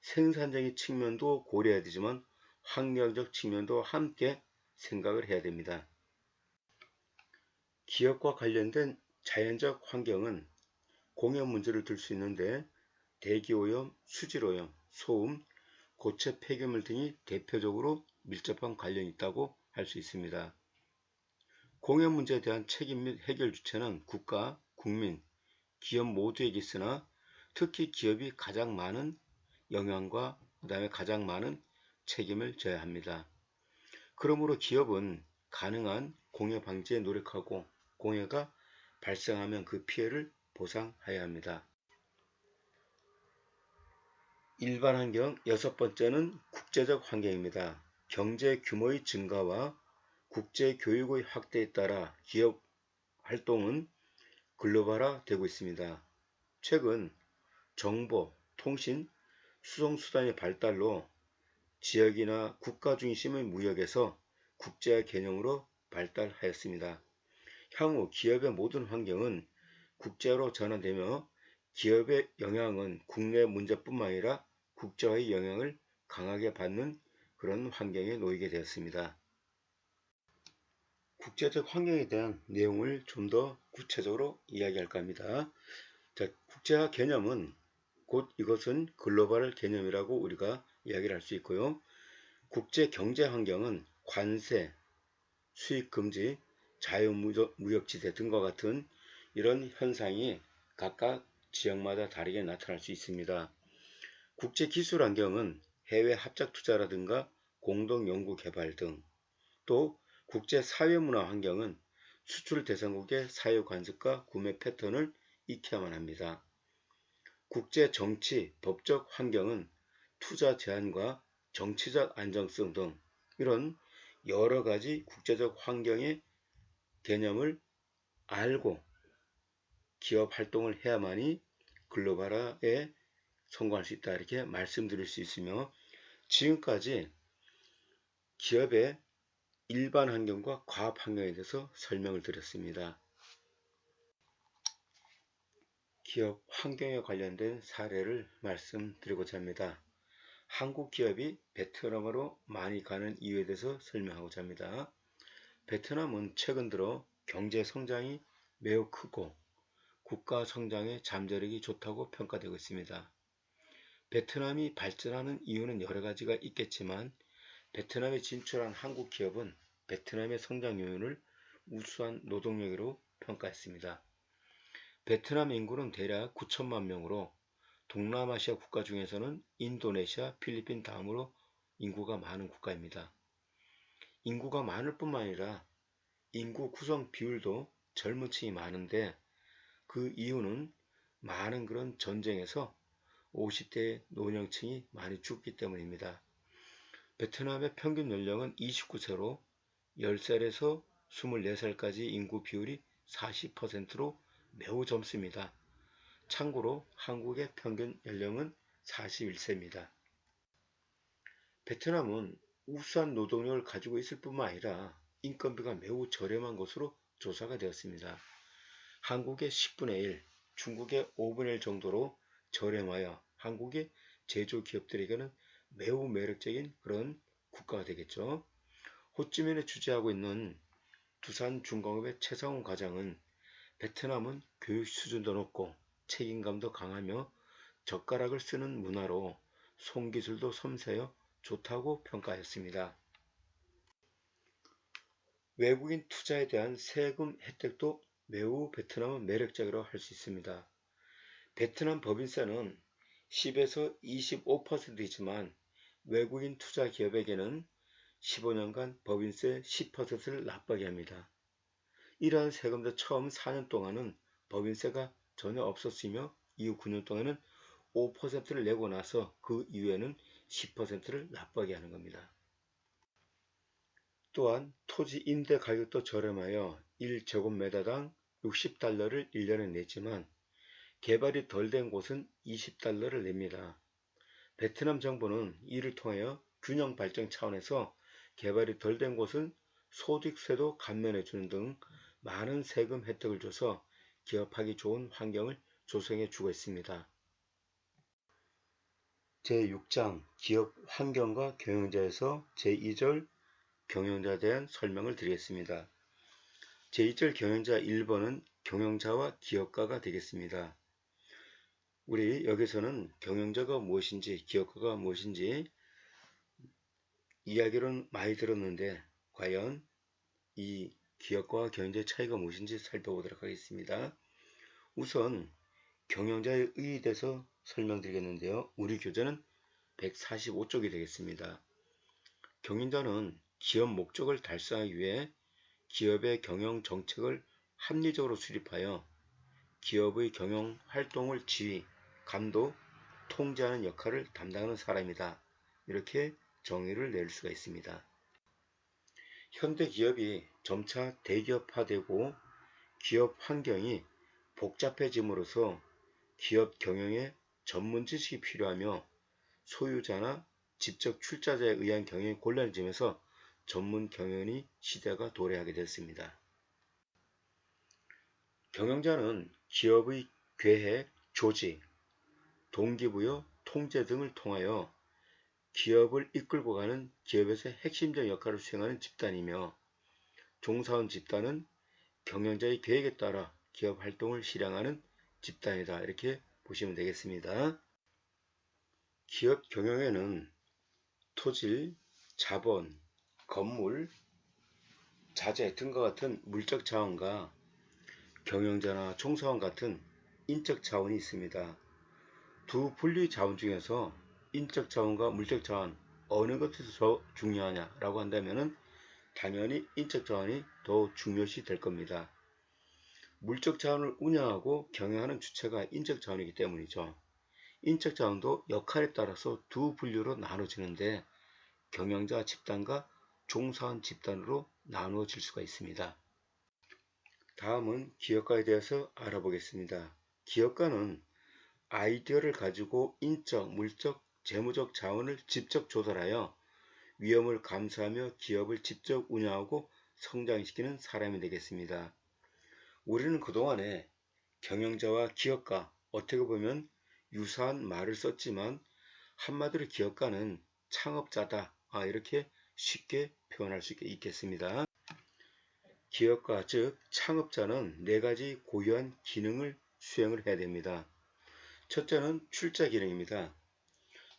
생산적인 측면도 고려해야 되지만 환경적 측면도 함께 생각을 해야 됩니다. 기업과 관련된 자연적 환경은 공해 문제를 들 수 있는데 대기오염, 수질오염, 소음, 고체 폐기물 등이 대표적으로 밀접한 관련이 있다고 할 수 있습니다. 공해 문제에 대한 책임 및 해결 주체는 국가, 국민, 기업 모두에게 있으나 특히 기업이 가장 많은 영향과 그다음에 가장 많은 책임을 져야 합니다. 그러므로 기업은 가능한 공해 방지에 노력하고 공해가 발생하면 그 피해를 보상해야 합니다. 일반 환경 여섯 번째는 국제적 환경입니다. 경제 규모의 증가와 국제 교육의 확대에 따라 기업 활동은 글로벌화 되고 있습니다. 최근 정보, 통신, 수송수단의 발달로 지역이나 국가 중심의 무역에서 국제 개념으로 발달하였습니다. 향후 기업의 모든 환경은 국제로 전환되며 기업의 영향은 국내 문제뿐만 아니라 국제화의 영향을 강하게 받는 그런 환경에 놓이게 되었습니다. 국제적 환경에 대한 내용을 좀 더 구체적으로 이야기할까 합니다. 자, 국제화 개념은 곧 이것은 글로벌 개념이라고 우리가 이야기를 할 수 있고요. 국제 경제 환경은 관세, 수입 금지, 자유무역지대 등과 같은 이런 현상이 각각 지역마다 다르게 나타날 수 있습니다. 국제 기술 환경은 해외 합작 투자라든가 공동연구개발 등, 또 국제사회문화 환경은 수출 대상국의 사회 관습과 구매 패턴을 익혀야만 합니다. 국제정치, 법적 환경은 투자 제한과 정치적 안정성 등 이런 여러 가지 국제적 환경의 개념을 알고 기업 활동을 해야만이 글로벌화에 성공할 수 있다, 이렇게 말씀드릴 수 있으며, 지금까지 기업의 일반 환경과 과학 환경에 대해서 설명을 드렸습니다. 기업 환경에 관련된 사례를 말씀드리고자 합니다. 한국 기업이 베트남으로 많이 가는 이유에 대해서 설명하고자 합니다. 베트남은 최근 들어 경제 성장이 매우 크고 국가 성장의 잠재력이 좋다고 평가되고 있습니다. 베트남이 발전하는 이유는 여러 가지가 있겠지만 베트남에 진출한 한국 기업은 베트남의 성장 요인을 우수한 노동력으로 평가했습니다. 베트남 인구는 대략 9천만 명으로 동남아시아 국가 중에서는 인도네시아, 필리핀 다음으로 인구가 많은 국가입니다. 인구가 많을 뿐만 아니라 인구 구성 비율도 젊은 층이 많은데, 그 이유는 많은 그런 전쟁에서 50대 노령층이 많이 죽기 때문입니다. 베트남의 평균 연령은 29세로 10살에서 24살까지 인구 비율이 40%로 매우 젊습니다. 참고로 한국의 평균 연령은 41세입니다. 베트남은 우수한 노동력을 가지고 있을 뿐만 아니라 인건비가 매우 저렴한 것으로 조사가 되었습니다. 한국의 10분의 1, 중국의 5분의 1 정도로 저렴하여 한국의 제조기업들에게는 매우 매력적인 그런 국가가 되겠죠. 호찌민에 주재하고 있는 두산중공업의 최상훈 과장은 베트남은 교육 수준도 높고 책임감도 강하며 젓가락을 쓰는 문화로 손기술도 섬세하여 좋다고 평가했습니다. 외국인 투자에 대한 세금 혜택도 매우 베트남은 매력적이라고 할 수 있습니다. 베트남 법인세는 10에서 25%이지만 외국인 투자 기업에게는 15년간 법인세 10%를 납부하게 합니다. 이러한 세금도 처음 4년 동안은 법인세가 전혀 없었으며 이후 9년 동안은 5%를 내고 나서 그 이후에는 10%를 납부하게 하는 겁니다. 또한 토지 임대 가격도 저렴하여 1제곱미터당 60달러를 1년에 내지만 개발이 덜 된 곳은 20달러를 냅니다. 베트남 정부는 이를 통하여 균형 발전 차원에서 개발이 덜 된 곳은 소득세도 감면해 주는 등 많은 세금 혜택을 줘서 기업하기 좋은 환경을 조성해 주고 있습니다. 제6장 기업 환경과 경영자에서 제2절 경영자에 대한 설명을 드리겠습니다. 제2절 경영자 1번은 경영자와 기업가가 되겠습니다. 우리 여기서는 경영자가 무엇인지 기업가가 무엇인지 이야기를 많이 들었는데 과연 이 기업가와 경영자의 차이가 무엇인지 살펴보도록 하겠습니다. 우선 경영자의 의의에 대해서 설명드리겠는데요. 우리 교재는 145쪽이 되겠습니다. 경영자는 기업 목적을 달성하기 위해 기업의 경영 정책을 합리적으로 수립하여 기업의 경영 활동을 지휘, 감독, 통제하는 역할을 담당하는 사람이다. 이렇게 정의를 낼 수가 있습니다. 현대 기업이 점차 대기업화되고 기업 환경이 복잡해짐으로써 기업 경영에 전문 지식이 필요하며 소유자나 직접 출자자에 의한 경영이 곤란해지면서 전문 경영의 시대가 도래하게 됐습니다. 경영자는 기업의 계획, 조직, 동기부여, 통제 등을 통하여 기업을 이끌고 가는 기업에서의 핵심적 역할을 수행하는 집단이며 종사원 집단은 경영자의 계획에 따라 기업 활동을 실행하는 집단이다. 이렇게 보시면 되겠습니다. 기업 경영에는 토지, 자본, 건물, 자재 등과 같은 물적 자원과 경영자나 총사원 같은 인적 자원이 있습니다. 두 분류의 자원 중에서 인적 자원과 물적 자원, 어느 것이 더 중요하냐라고 한다면은 당연히 인적 자원이 더 중요시 될 겁니다. 물적 자원을 운영하고 경영하는 주체가 인적 자원이기 때문이죠. 인적 자원도 역할에 따라서 두 분류로 나눠지는데 경영자 집단과 종사원 집단으로 나누어질 수가 있습니다. 다음은 기업가에 대해서 알아보겠습니다. 기업가는 아이디어를 가지고 인적, 물적, 재무적 자원을 직접 조달하여 위험을 감수하며 기업을 직접 운영하고 성장시키는 사람이 되겠습니다. 우리는 그동안에 경영자와 기업가, 어떻게 보면 유사한 말을 썼지만 한마디로 기업가는 창업자다, 이렇게 쉽게 표현할 수 있겠습니다. 기업가, 즉 창업자는 네 가지 고유한 기능을 수행을 해야 됩니다. 첫째는 출자 기능입니다.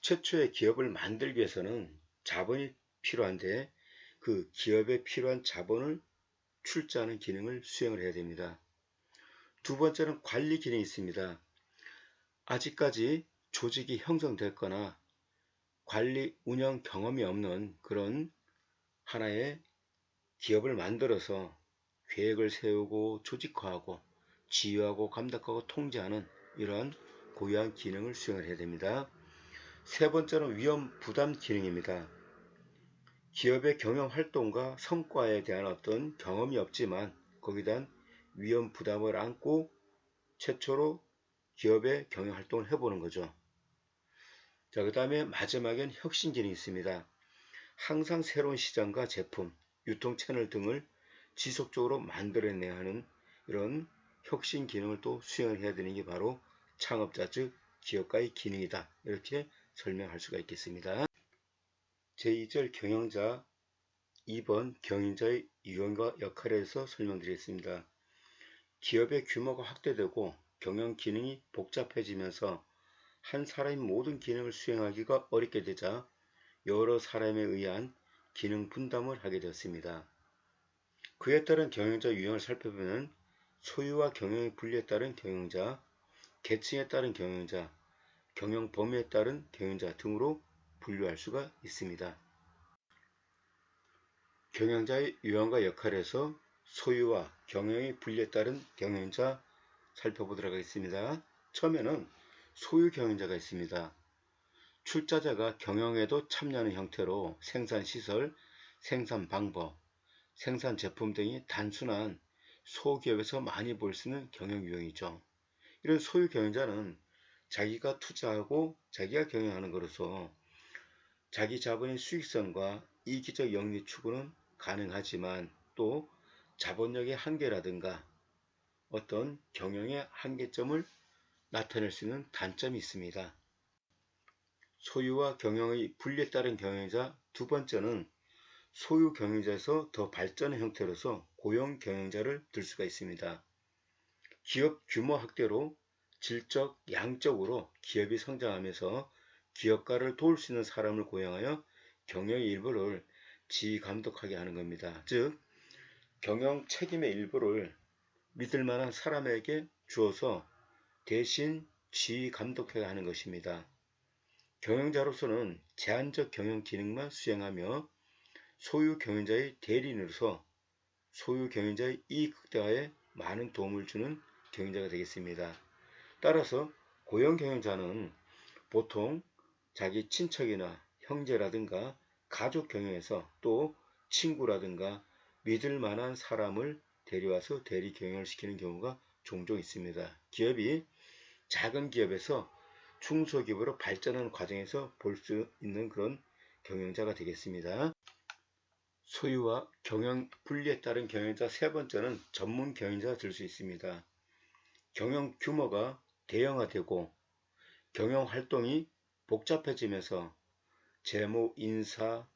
최초의 기업을 만들기 위해서는 자본이 필요한데 그 기업에 필요한 자본을 출자하는 기능을 수행을 해야 됩니다. 두 번째는 관리 기능이 있습니다. 아직까지 조직이 형성됐거나 관리 운영 경험이 없는 그런 하나의 기업을 만들어서 계획을 세우고 조직화하고 지휘하고 감독하고 통제하는 이러한 고유한 기능을 수행을 해야 됩니다. 세 번째는 위험 부담 기능입니다. 기업의 경영 활동과 성과에 대한 어떤 경험이 없지만 거기에 대한 위험 부담을 안고 최초로 기업의 경영 활동을 해보는 거죠. 자, 그 다음에 마지막엔 혁신 기능이 있습니다. 항상 새로운 시장과 제품, 유통 채널 등을 지속적으로 만들어내야 하는 이런 혁신 기능을 또 수행을 해야 되는 게 바로 창업자 즉 기업가의 기능이다. 이렇게 설명할 수가 있겠습니다. 제2절 경영자 2번 경영자의 유형과 역할에 대해서 설명드리겠습니다. 기업의 규모가 확대되고 경영 기능이 복잡해지면서 한 사람이 모든 기능을 수행하기가 어렵게 되자 여러 사람에 의한 기능 분담을 하게 되었습니다. 그에 따른 경영자 유형을 살펴보면 소유와 경영의 분리에 따른 경영자, 계층에 따른 경영자, 경영 범위에 따른 경영자 등으로 분류할 수가 있습니다. 경영자의 유형과 역할에서 소유와 경영의 분리에 따른 경영자 살펴보도록 하겠습니다. 처음에는 소유 경영자가 있습니다. 출자자가 경영에도 참여하는 형태로 생산시설, 생산 방법, 생산 제품 등이 단순한 소기업에서 많이 볼 수 있는 경영 유형이죠. 이런 소유 경영자는 자기가 투자하고 자기가 경영하는 것으로서 자기 자본의 수익성과 이기적 영리 추구는 가능하지만 또 자본력의 한계라든가 어떤 경영의 한계점을 나타낼 수 있는 단점이 있습니다. 소유와 경영의 분리에 따른 경영자 두 번째는 소유 경영자에서 더 발전의 형태로서 고용 경영자를 들 수가 있습니다. 기업 규모 확대로 질적, 양적으로 기업이 성장하면서 기업가를 도울 수 있는 사람을 고용하여 경영의 일부를 지휘 감독하게 하는 겁니다. 즉 경영 책임의 일부를 믿을 만한 사람에게 주어서 대신 지휘 감독하게 하는 것입니다. 경영자로서는 제한적 경영 기능만 수행하며 소유 경영자의 대리인으로서 소유 경영자의 이익 극대화에 많은 도움을 주는 경영자가 되겠습니다. 따라서 고용 경영자는 보통 자기 친척이나 형제라든가 가족 경영에서 또 친구라든가 믿을 만한 사람을 데려와서 대리 경영을 시키는 경우가 종종 있습니다. 기업이 작은 기업에서 중소기업으로 발전하는 과정에서 볼 수 있는 그런 경영자가 되겠습니다. 소유와 경영 분리에 따른 경영자 세 번째는 전문 경영자가 될 수 있습니다. 경영 규모가 대형화되고 경영 활동이 복잡해지면서 재무, 인사,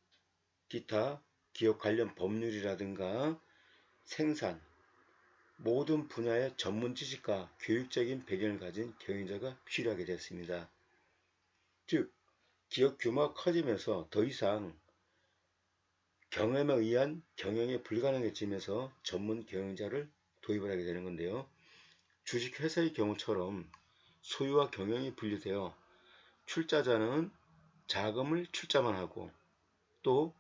기타 기업 관련 법률이라든가 생산 모든 분야의 전문 지식과 교육적인 배경을 가진 경영자가 필요하게 되었습니다. 즉, 기업 규모가 커지면서 더 이상 경험에 의한 경영이 불가능해지면서 전문 경영자를 도입을 하게 되는 건데요. 주식회사의 경우처럼 소유와 경영이 분리되어 출자자는 자금을 출자만 하고 또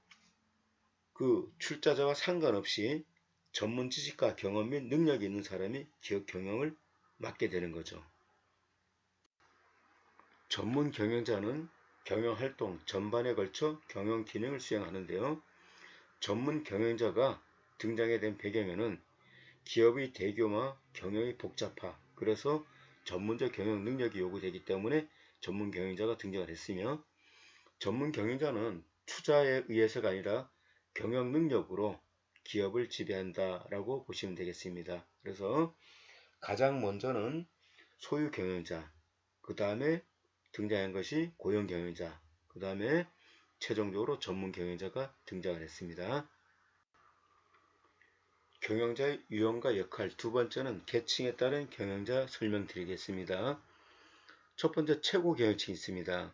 그 출자자와 상관없이 전문 지식과 경험 및 능력이 있는 사람이 기업 경영을 맡게 되는 거죠. 전문 경영자는 경영활동 전반에 걸쳐 경영 기능을 수행하는데요. 전문 경영자가 등장하게 된 배경에는 기업의 대규모와 경영이 복잡화, 그래서 전문적 경영 능력이 요구되기 때문에 전문 경영자가 등장을 했으며, 전문 경영자는 투자에 의해서가 아니라 경영 능력으로 기업을 지배한다라고 보시면 되겠습니다. 그래서 가장 먼저는 소유 경영자, 그 다음에 등장한 것이 고용 경영자, 그 다음에 최종적으로 전문 경영자가 등장을 했습니다. 경영자의 유형과 역할, 두 번째는 계층에 따른 경영자 설명드리겠습니다. 첫 번째, 최고 경영층이 있습니다.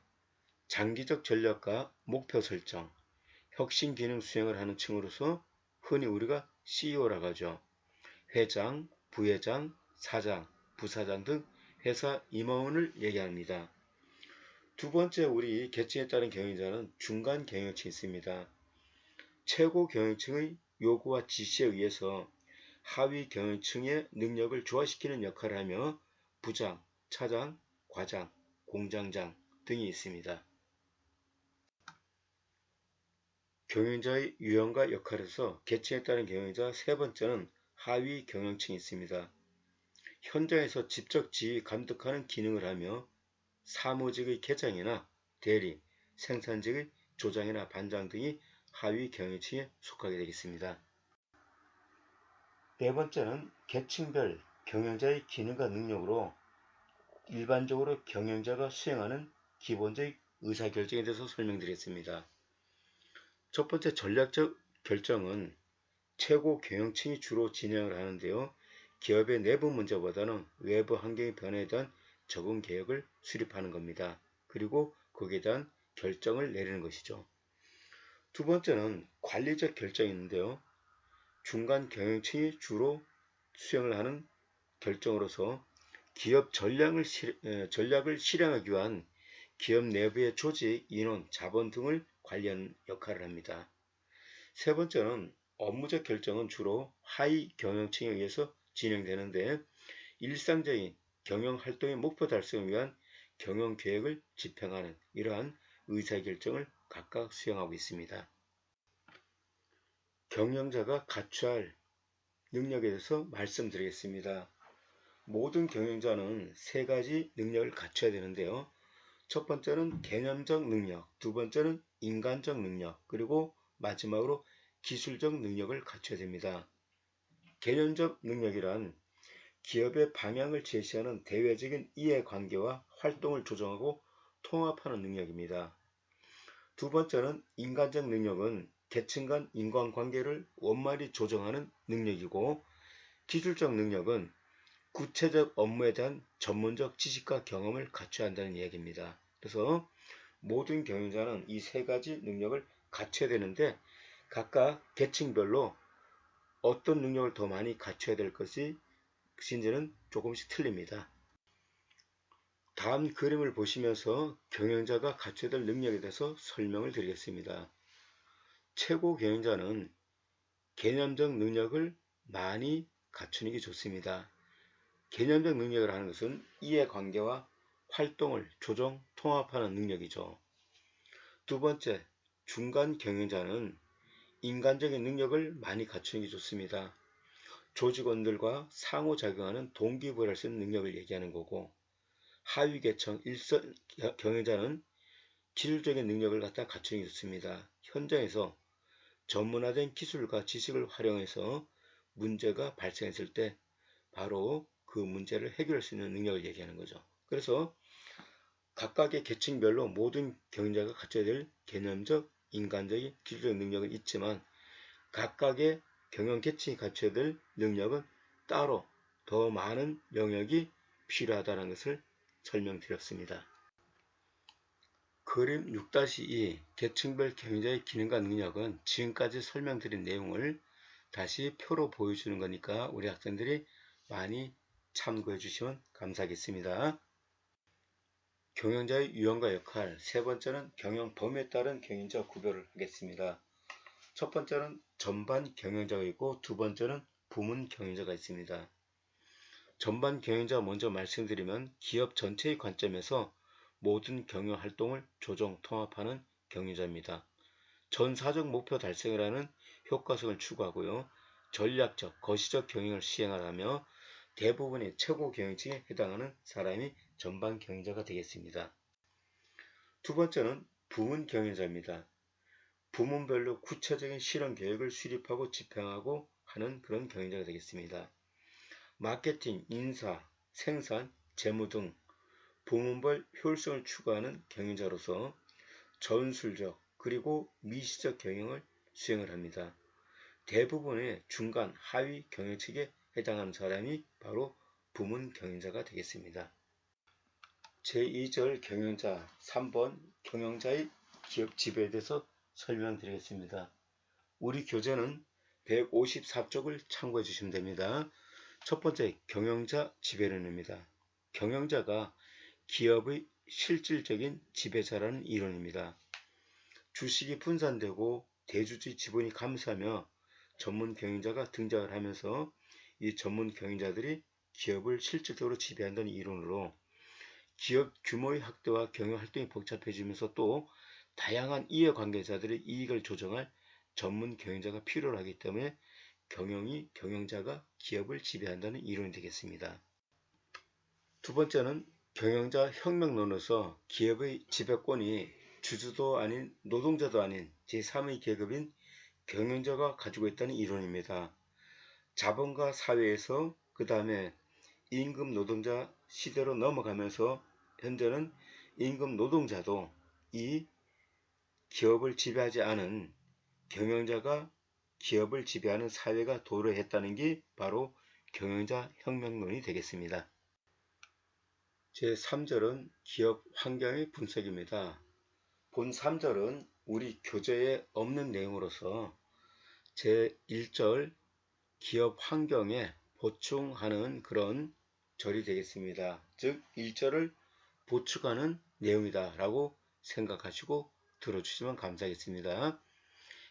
장기적 전략과 목표 설정, 혁신 기능 수행을 하는 층으로서 흔히 우리가 CEO라고 하죠. 회장, 부회장, 사장, 부사장 등 회사 임원을 얘기합니다. 두 번째, 우리 계층에 따른 경영자는 중간 경영층이 있습니다. 최고 경영층의 요구와 지시에 의해서 하위 경영층의 능력을 조화시키는 역할을 하며 부장, 차장, 과장, 공장장 등이 있습니다. 경영자의 유형과 역할에서 계층에 따른 경영자, 세 번째는 하위 경영층이 있습니다. 현장에서 직접 지휘 감독하는 기능을 하며 사무직의 계장이나 대리, 생산직의 조장이나 반장 등이 하위 경영층에 속하게 되겠습니다. 네 번째는 계층별 경영자의 기능과 능력으로 일반적으로 경영자가 수행하는 기본적 의사결정에 대해서 설명드리겠습니다. 첫 번째, 전략적 결정은 최고 경영층이 주로 진행을 하는데요. 기업의 내부 문제보다는 외부 환경의 변화에 대한 적응 계획을 수립하는 겁니다. 그리고 거기에 대한 결정을 내리는 것이죠. 두 번째는 관리적 결정이 있는데요. 중간 경영층이 주로 수행을 하는 결정으로서 기업 전략을 실행하기 위한 기업 내부의 조직, 인원, 자본 등을 관리하는 역할을 합니다. 세 번째는 업무적 결정은 주로 하위 경영층에 의해서 진행되는데, 일상적인 경영 활동의 목표 달성을 위한 경영 계획을 집행하는 이러한 의사결정을 각각 수행하고 있습니다. 경영자가 갖춰야 할 능력에 대해서 말씀드리겠습니다. 모든 경영자는 세 가지 능력을 갖춰야 되는데요. 첫 번째는 개념적 능력, 두 번째는 인간적 능력, 그리고 마지막으로 기술적 능력을 갖춰야 됩니다. 개념적 능력이란 기업의 방향을 제시하는 대외적인 이해관계와 활동을 조정하고 통합하는 능력입니다. 두 번째는 인간적 능력은 계층 간 인간관계를 원만히 조정하는 능력이고, 기술적 능력은 구체적 업무에 대한 전문적 지식과 경험을 갖춰야 한다는 이야기입니다. 그래서 모든 경영자는 이 세 가지 능력을 갖춰야 되는데, 각각 계층별로 어떤 능력을 더 많이 갖춰야 될 것인지는 조금씩 틀립니다. 다음 그림을 보시면서 경영자가 갖춰야 될 능력에 대해서 설명을 드리겠습니다. 최고 경영자는 개념적 능력을 많이 갖추는 게 좋습니다. 개념적 능력을 하는 것은 이해관계와 활동을 조정, 통합하는 능력이죠. 두 번째, 중간 경영자는 인간적인 능력을 많이 갖추는 게 좋습니다. 조직원들과 상호작용하는 동기부여할 수 있는 능력을 얘기하는 거고, 하위 계층 일선 경영자는 기술적인 능력을 갖다 갖추는 게 좋습니다. 현장에서 전문화된 기술과 지식을 활용해서 문제가 발생했을 때 바로 그 문제를 해결할 수 있는 능력을 얘기하는 거죠. 그래서 각각의 계층별로 모든 경영자가 갖춰야 될 개념적, 인간적인, 기술적 능력은 있지만, 각각의 경영 계층이 갖춰야 될 능력은 따로 더 많은 영역이 필요하다는 것을 설명드렸습니다. 그림 6-2 계층별 경영자의 기능과 능력은 지금까지 설명드린 내용을 다시 표로 보여주는 거니까 우리 학생들이 많이 참고해 주시면 감사하겠습니다. 경영자의 유형과 역할, 세 번째는 경영 범위에 따른 경영자 구별을 하겠습니다. 첫 번째는 전반 경영자가 있고 두 번째는 부문 경영자가 있습니다. 전반 경영자 먼저 말씀드리면 기업 전체의 관점에서 모든 경영 활동을 조정, 통합하는 경영자입니다. 전 사적 목표 달성을 하는 효과성을 추구하고요. 전략적, 거시적 경영을 시행하라며 대부분의 최고 경영층에 해당하는 사람이 전반 경영자가 되겠습니다. 두 번째는 부문 경영자입니다. 부문별로 구체적인 실행 계획을 수립하고 집행하고 하는 그런 경영자가 되겠습니다. 마케팅, 인사, 생산, 재무 등 부문별 효율성을 추구하는 경영자로서 전술적 그리고 미시적 경영을 수행을 합니다. 대부분의 중간, 하위 경영측에 해당하는 사람이 바로 부문 경영자가 되겠습니다. 제2절 경영자 3번 경영자의 기업 지배에 대해서 설명드리겠습니다. 우리 교재는 154쪽을 참고해 주시면 됩니다. 첫 번째 경영자 지배론입니다. 경영자가 기업의 실질적인 지배자라는 이론입니다. 주식이 분산되고 대주주의 지분이 감소하며 전문 경영자가 등장을 하면서 이 전문 경영자들이 기업을 실질적으로 지배한다는 이론으로 기업 규모의 확대와 경영 활동이 복잡해지면서 또 다양한 이해관계자들의 이익을 조정할 전문 경영자가 필요로 하기 때문에 경영자가 기업을 지배한다는 이론이 되겠습니다. 두 번째는 경영자 혁명론으로서 기업의 지배권이 주주도 아닌 노동자도 아닌 제3의 계급인 경영자가 가지고 있다는 이론입니다. 자본가 사회에서 그 다음에 임금 노동자 시대로 넘어가면서 현재는 임금 노동자도 이 기업을 지배하지 않은 경영자가 기업을 지배하는 사회가 도래했다는 게 바로 경영자 혁명론이 되겠습니다. 제3절은 기업 환경의 분석입니다. 본 3절은 우리 교재에 없는 내용으로서 제1절 기업 환경에 보충하는 그런 절이 되겠습니다. 즉 1절을 보충하는 내용이다 라고 생각하시고 들어주시면 감사하겠습니다.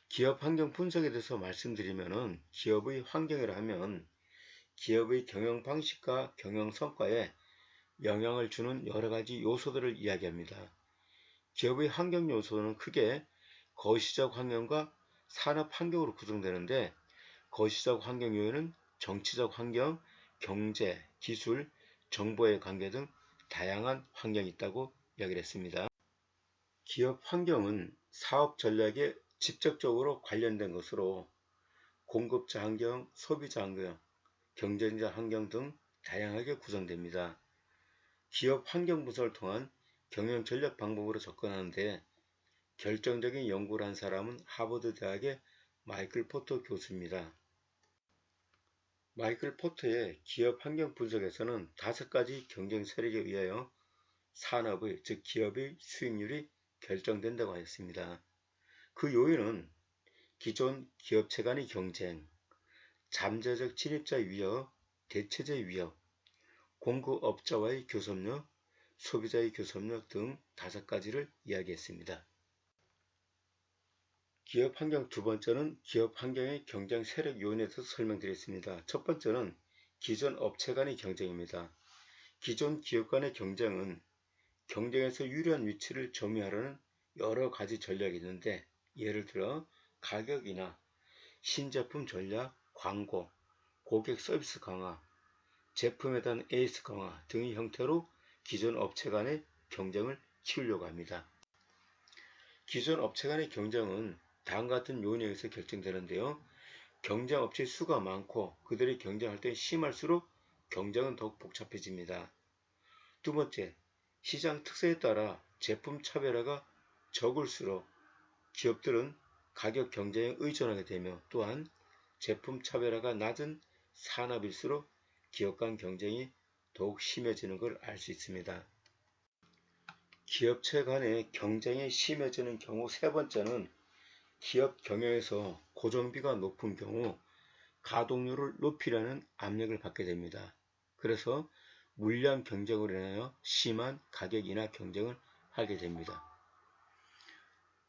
기업 환경 분석에 대해서 말씀드리면 기업의 환경이라 하면 기업의 경영 방식과 경영 성과에 영향을 주는 여러가지 요소들을 이야기합니다. 기업의 환경 요소는 크게 거시적 환경과 산업 환경으로 구성되는데 거시적 환경 요인은 정치적 환경, 경제, 기술, 정보의 관계 등 다양한 환경이 있다고 이야기를 했습니다. 기업 환경은 사업 전략에 직접적으로 관련된 것으로 공급자 환경, 소비자 환경, 경쟁자 환경 등 다양하게 구성됩니다. 기업 환경 분석을 통한 경영 전략 방법으로 접근하는데 결정적인 연구를 한 사람은 하버드 대학의 마이클 포터 교수입니다. 마이클 포터의 기업 환경 분석에서는 5가지 경쟁 세력에 의하여 산업의, 즉 기업의 수익률이 결정된다고 하였습니다. 그 요인은 기존 기업체 간의 경쟁, 잠재적 진입자의 위협, 대체제의 위협, 공급업자와의 교섭력, 소비자의 교섭력 등 5가지를 이야기했습니다. 기업 환경 두 번째는 기업 환경의 경쟁 세력 요인에 대해서 설명드리겠습니다. 첫 번째는 기존 업체 간의 경쟁입니다. 기존 기업 간의 경쟁은 경쟁에서 유리한 위치를 점유하려는 여러 가지 전략이 있는데 예를 들어 가격이나 신제품 전략, 광고, 고객 서비스 강화, 제품에 대한 AS 강화 등의 형태로 기존 업체 간의 경쟁을 키우려고 합니다. 기존 업체 간의 경쟁은 다음과 같은 요인에 의해서 결정되는데요. 경쟁 업체의 수가 많고 그들의 경쟁 활동이 심할수록 경쟁은 더욱 복잡해집니다. 두 번째, 시장 특성에 따라 제품 차별화가 적을수록 기업들은 가격 경쟁에 의존하게 되며 또한 제품 차별화가 낮은 산업일수록 기업 간 경쟁이 더욱 심해지는 걸 알 수 있습니다. 기업체 간의 경쟁이 심해지는 경우 세 번째는 기업 경영에서 고정비가 높은 경우 가동률을 높이려는 압력을 받게 됩니다. 그래서 물량 경쟁으로 인하여 심한 가격 인하 경쟁을 하게 됩니다.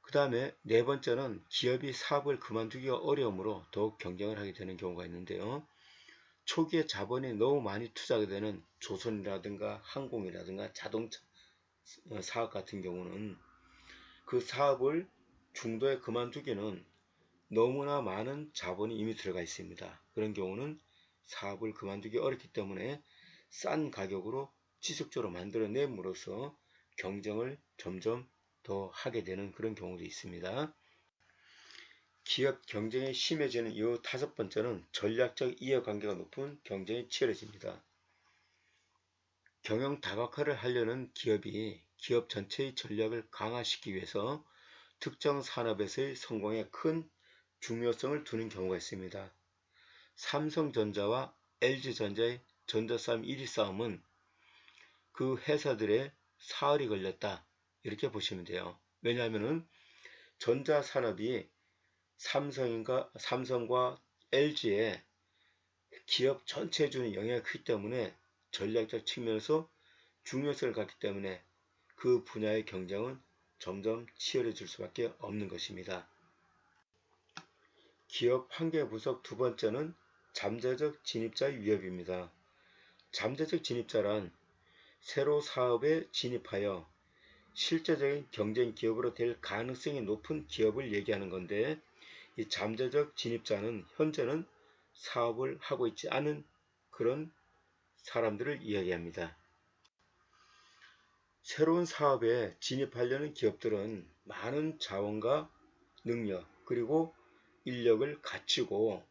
그 다음에 네 번째는 기업이 사업을 그만두기가 어려우므로 더욱 경쟁을 하게 되는 경우가 있는데요. 초기에 자본이 너무 많이 투자가 되는 조선이라든가 항공이라든가 자동차 사업 같은 경우는 그 사업을 중도에 그만두기는 너무나 많은 자본이 이미 들어가 있습니다. 그런 경우는 사업을 그만두기 어렵기 때문에 싼 가격으로 지속적으로 만들어냄으로써 경쟁을 점점 더 하게 되는 그런 경우도 있습니다. 기업 경쟁이 심해지는 이유 다섯 번째는 전략적 이해관계가 높은 경쟁이 치열해집니다. 경영 다각화를 하려는 기업이 기업 전체의 전략을 강화시키기 위해서 특정 산업에서의 성공에 큰 중요성을 두는 경우가 있습니다. 삼성전자와 LG전자의 전자싸움 1위 싸움은 그 회사들의 사활이 걸렸다, 이렇게 보시면 돼요. 왜냐하면 전자산업이 삼성과 LG의 기업 전체에 주는 영향이 크기 때문에 전략적 측면에서 중요성을 갖기 때문에 그 분야의 경쟁은 점점 치열해질 수밖에 없는 것입니다. 기업 환경 분석 두 번째는 잠재적 진입자의 위협입니다. 잠재적 진입자란 새로 사업에 진입하여 실제적인 경쟁 기업으로 될 가능성이 높은 기업을 얘기하는 건데, 이 잠재적 진입자는 현재는 사업을 하고 있지 않은 그런 사람들을 이야기합니다. 새로운 사업에 진입하려는 기업들은 많은 자원과 능력 그리고 인력을 갖추고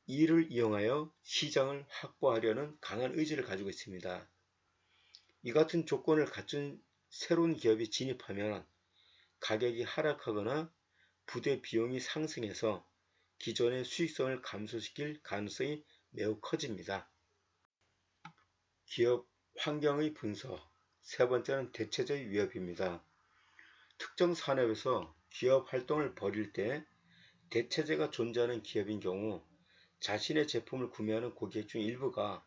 이를 이용하여 시장을 확보하려는 강한 의지를 가지고 있습니다. 이 같은 조건을 갖춘 새로운 기업이 진입하면 가격이 하락하거나 부대 비용이 상승해서 기존의 수익성을 감소시킬 가능성이 매우 커집니다. 기업 환경의 분석 세 번째는 대체적 위협입니다. 특정 산업에서 기업 활동을 벌일 때 대체재가 존재하는 기업인 경우 자신의 제품을 구매하는 고객 중 일부가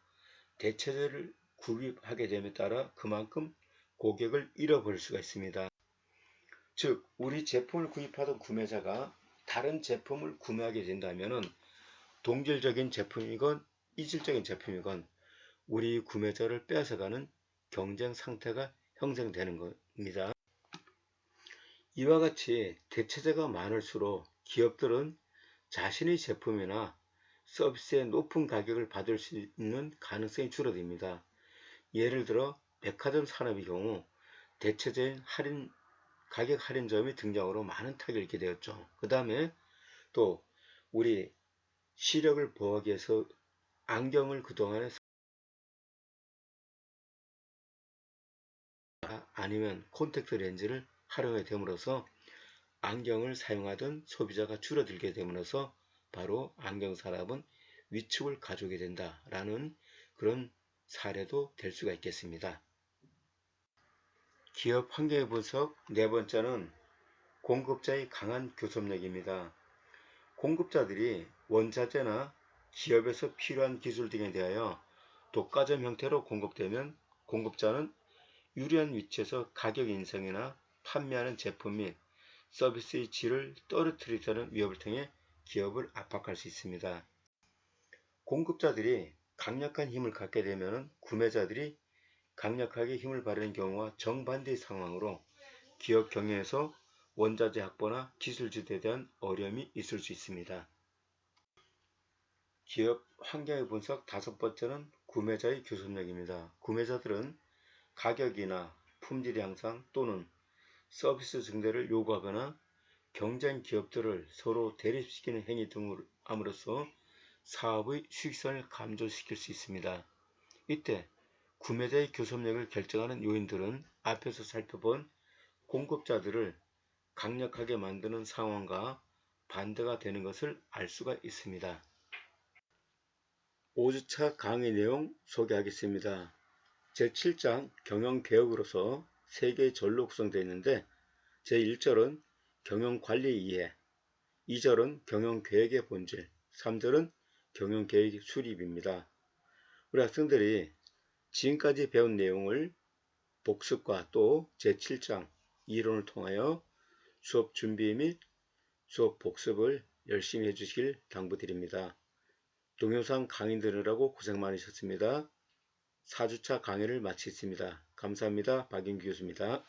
대체재를 구입하게 됨에 따라 그만큼 고객을 잃어버릴 수가 있습니다. 즉, 우리 제품을 구입하던 구매자가 다른 제품을 구매하게 된다면 동질적인 제품이건 이질적인 제품이건 우리 구매자를 뺏어가는 경쟁 상태가 형성되는 겁니다. 이와 같이 대체재가 많을수록 기업들은 자신의 제품이나 서비스의 높은 가격을 받을 수 있는 가능성이 줄어듭니다. 예를 들어 백화점 산업의 경우 대체재인 가격 할인점이 등장으로 많은 타격을 입게 되었죠. 그 다음에 또 우리 시력을 보호하기 위해서 안경을 그동안에 아니면 콘택트 렌즈를 활용하게 됨으로써 안경을 사용하던 소비자가 줄어들게 됨으로써 바로 안경 산업은 위축을 가져오게 된다라는 그런 사례도 될 수가 있겠습니다. 기업 환경 분석 네 번째는 공급자의 강한 교섭력입니다. 공급자들이 원자재나 기업에서 필요한 기술 등에 대하여 독과점 형태로 공급되면 공급자는 유리한 위치에서 가격 인상이나 판매하는 제품 및 서비스의 질을 떨어뜨리려는 위협을 통해 기업을 압박할 수 있습니다. 공급자들이 강력한 힘을 갖게 되면 구매자들이 강력하게 힘을 발휘하는 경우와 정반대의 상황으로 기업 경영에서 원자재 확보나 기술 지대에 대한 어려움이 있을 수 있습니다. 기업 환경의 분석 다섯 번째는 구매자의 교섭력입니다. 구매자들은 가격이나 품질 향상 또는 서비스 증대를 요구하거나 경쟁 기업들을 서로 대립시키는 행위 등을 함으로써 사업의 수익성을 감소시킬 수 있습니다. 이때 구매자의 교섭력을 결정하는 요인들은 앞에서 살펴본 공급자들을 강력하게 만드는 상황과 반대가 되는 것을 알 수가 있습니다. 5주차 강의 내용 소개하겠습니다. 제7장 경영개혁으로서 3개의 절로 구성되어 있는데 제1절은 경영관리 이해, 2절은 경영계획의 본질, 3절은 경영계획 수립입니다. 우리 학생들이 지금까지 배운 내용을 복습과 또 제7장 이론을 통하여 수업 준비 및 수업 복습을 열심히 해주시길 당부드립니다. 동영상 강의 들으라고 고생 많으셨습니다. 4주차 강의를 마치겠습니다. 감사합니다. 박인규 교수입니다.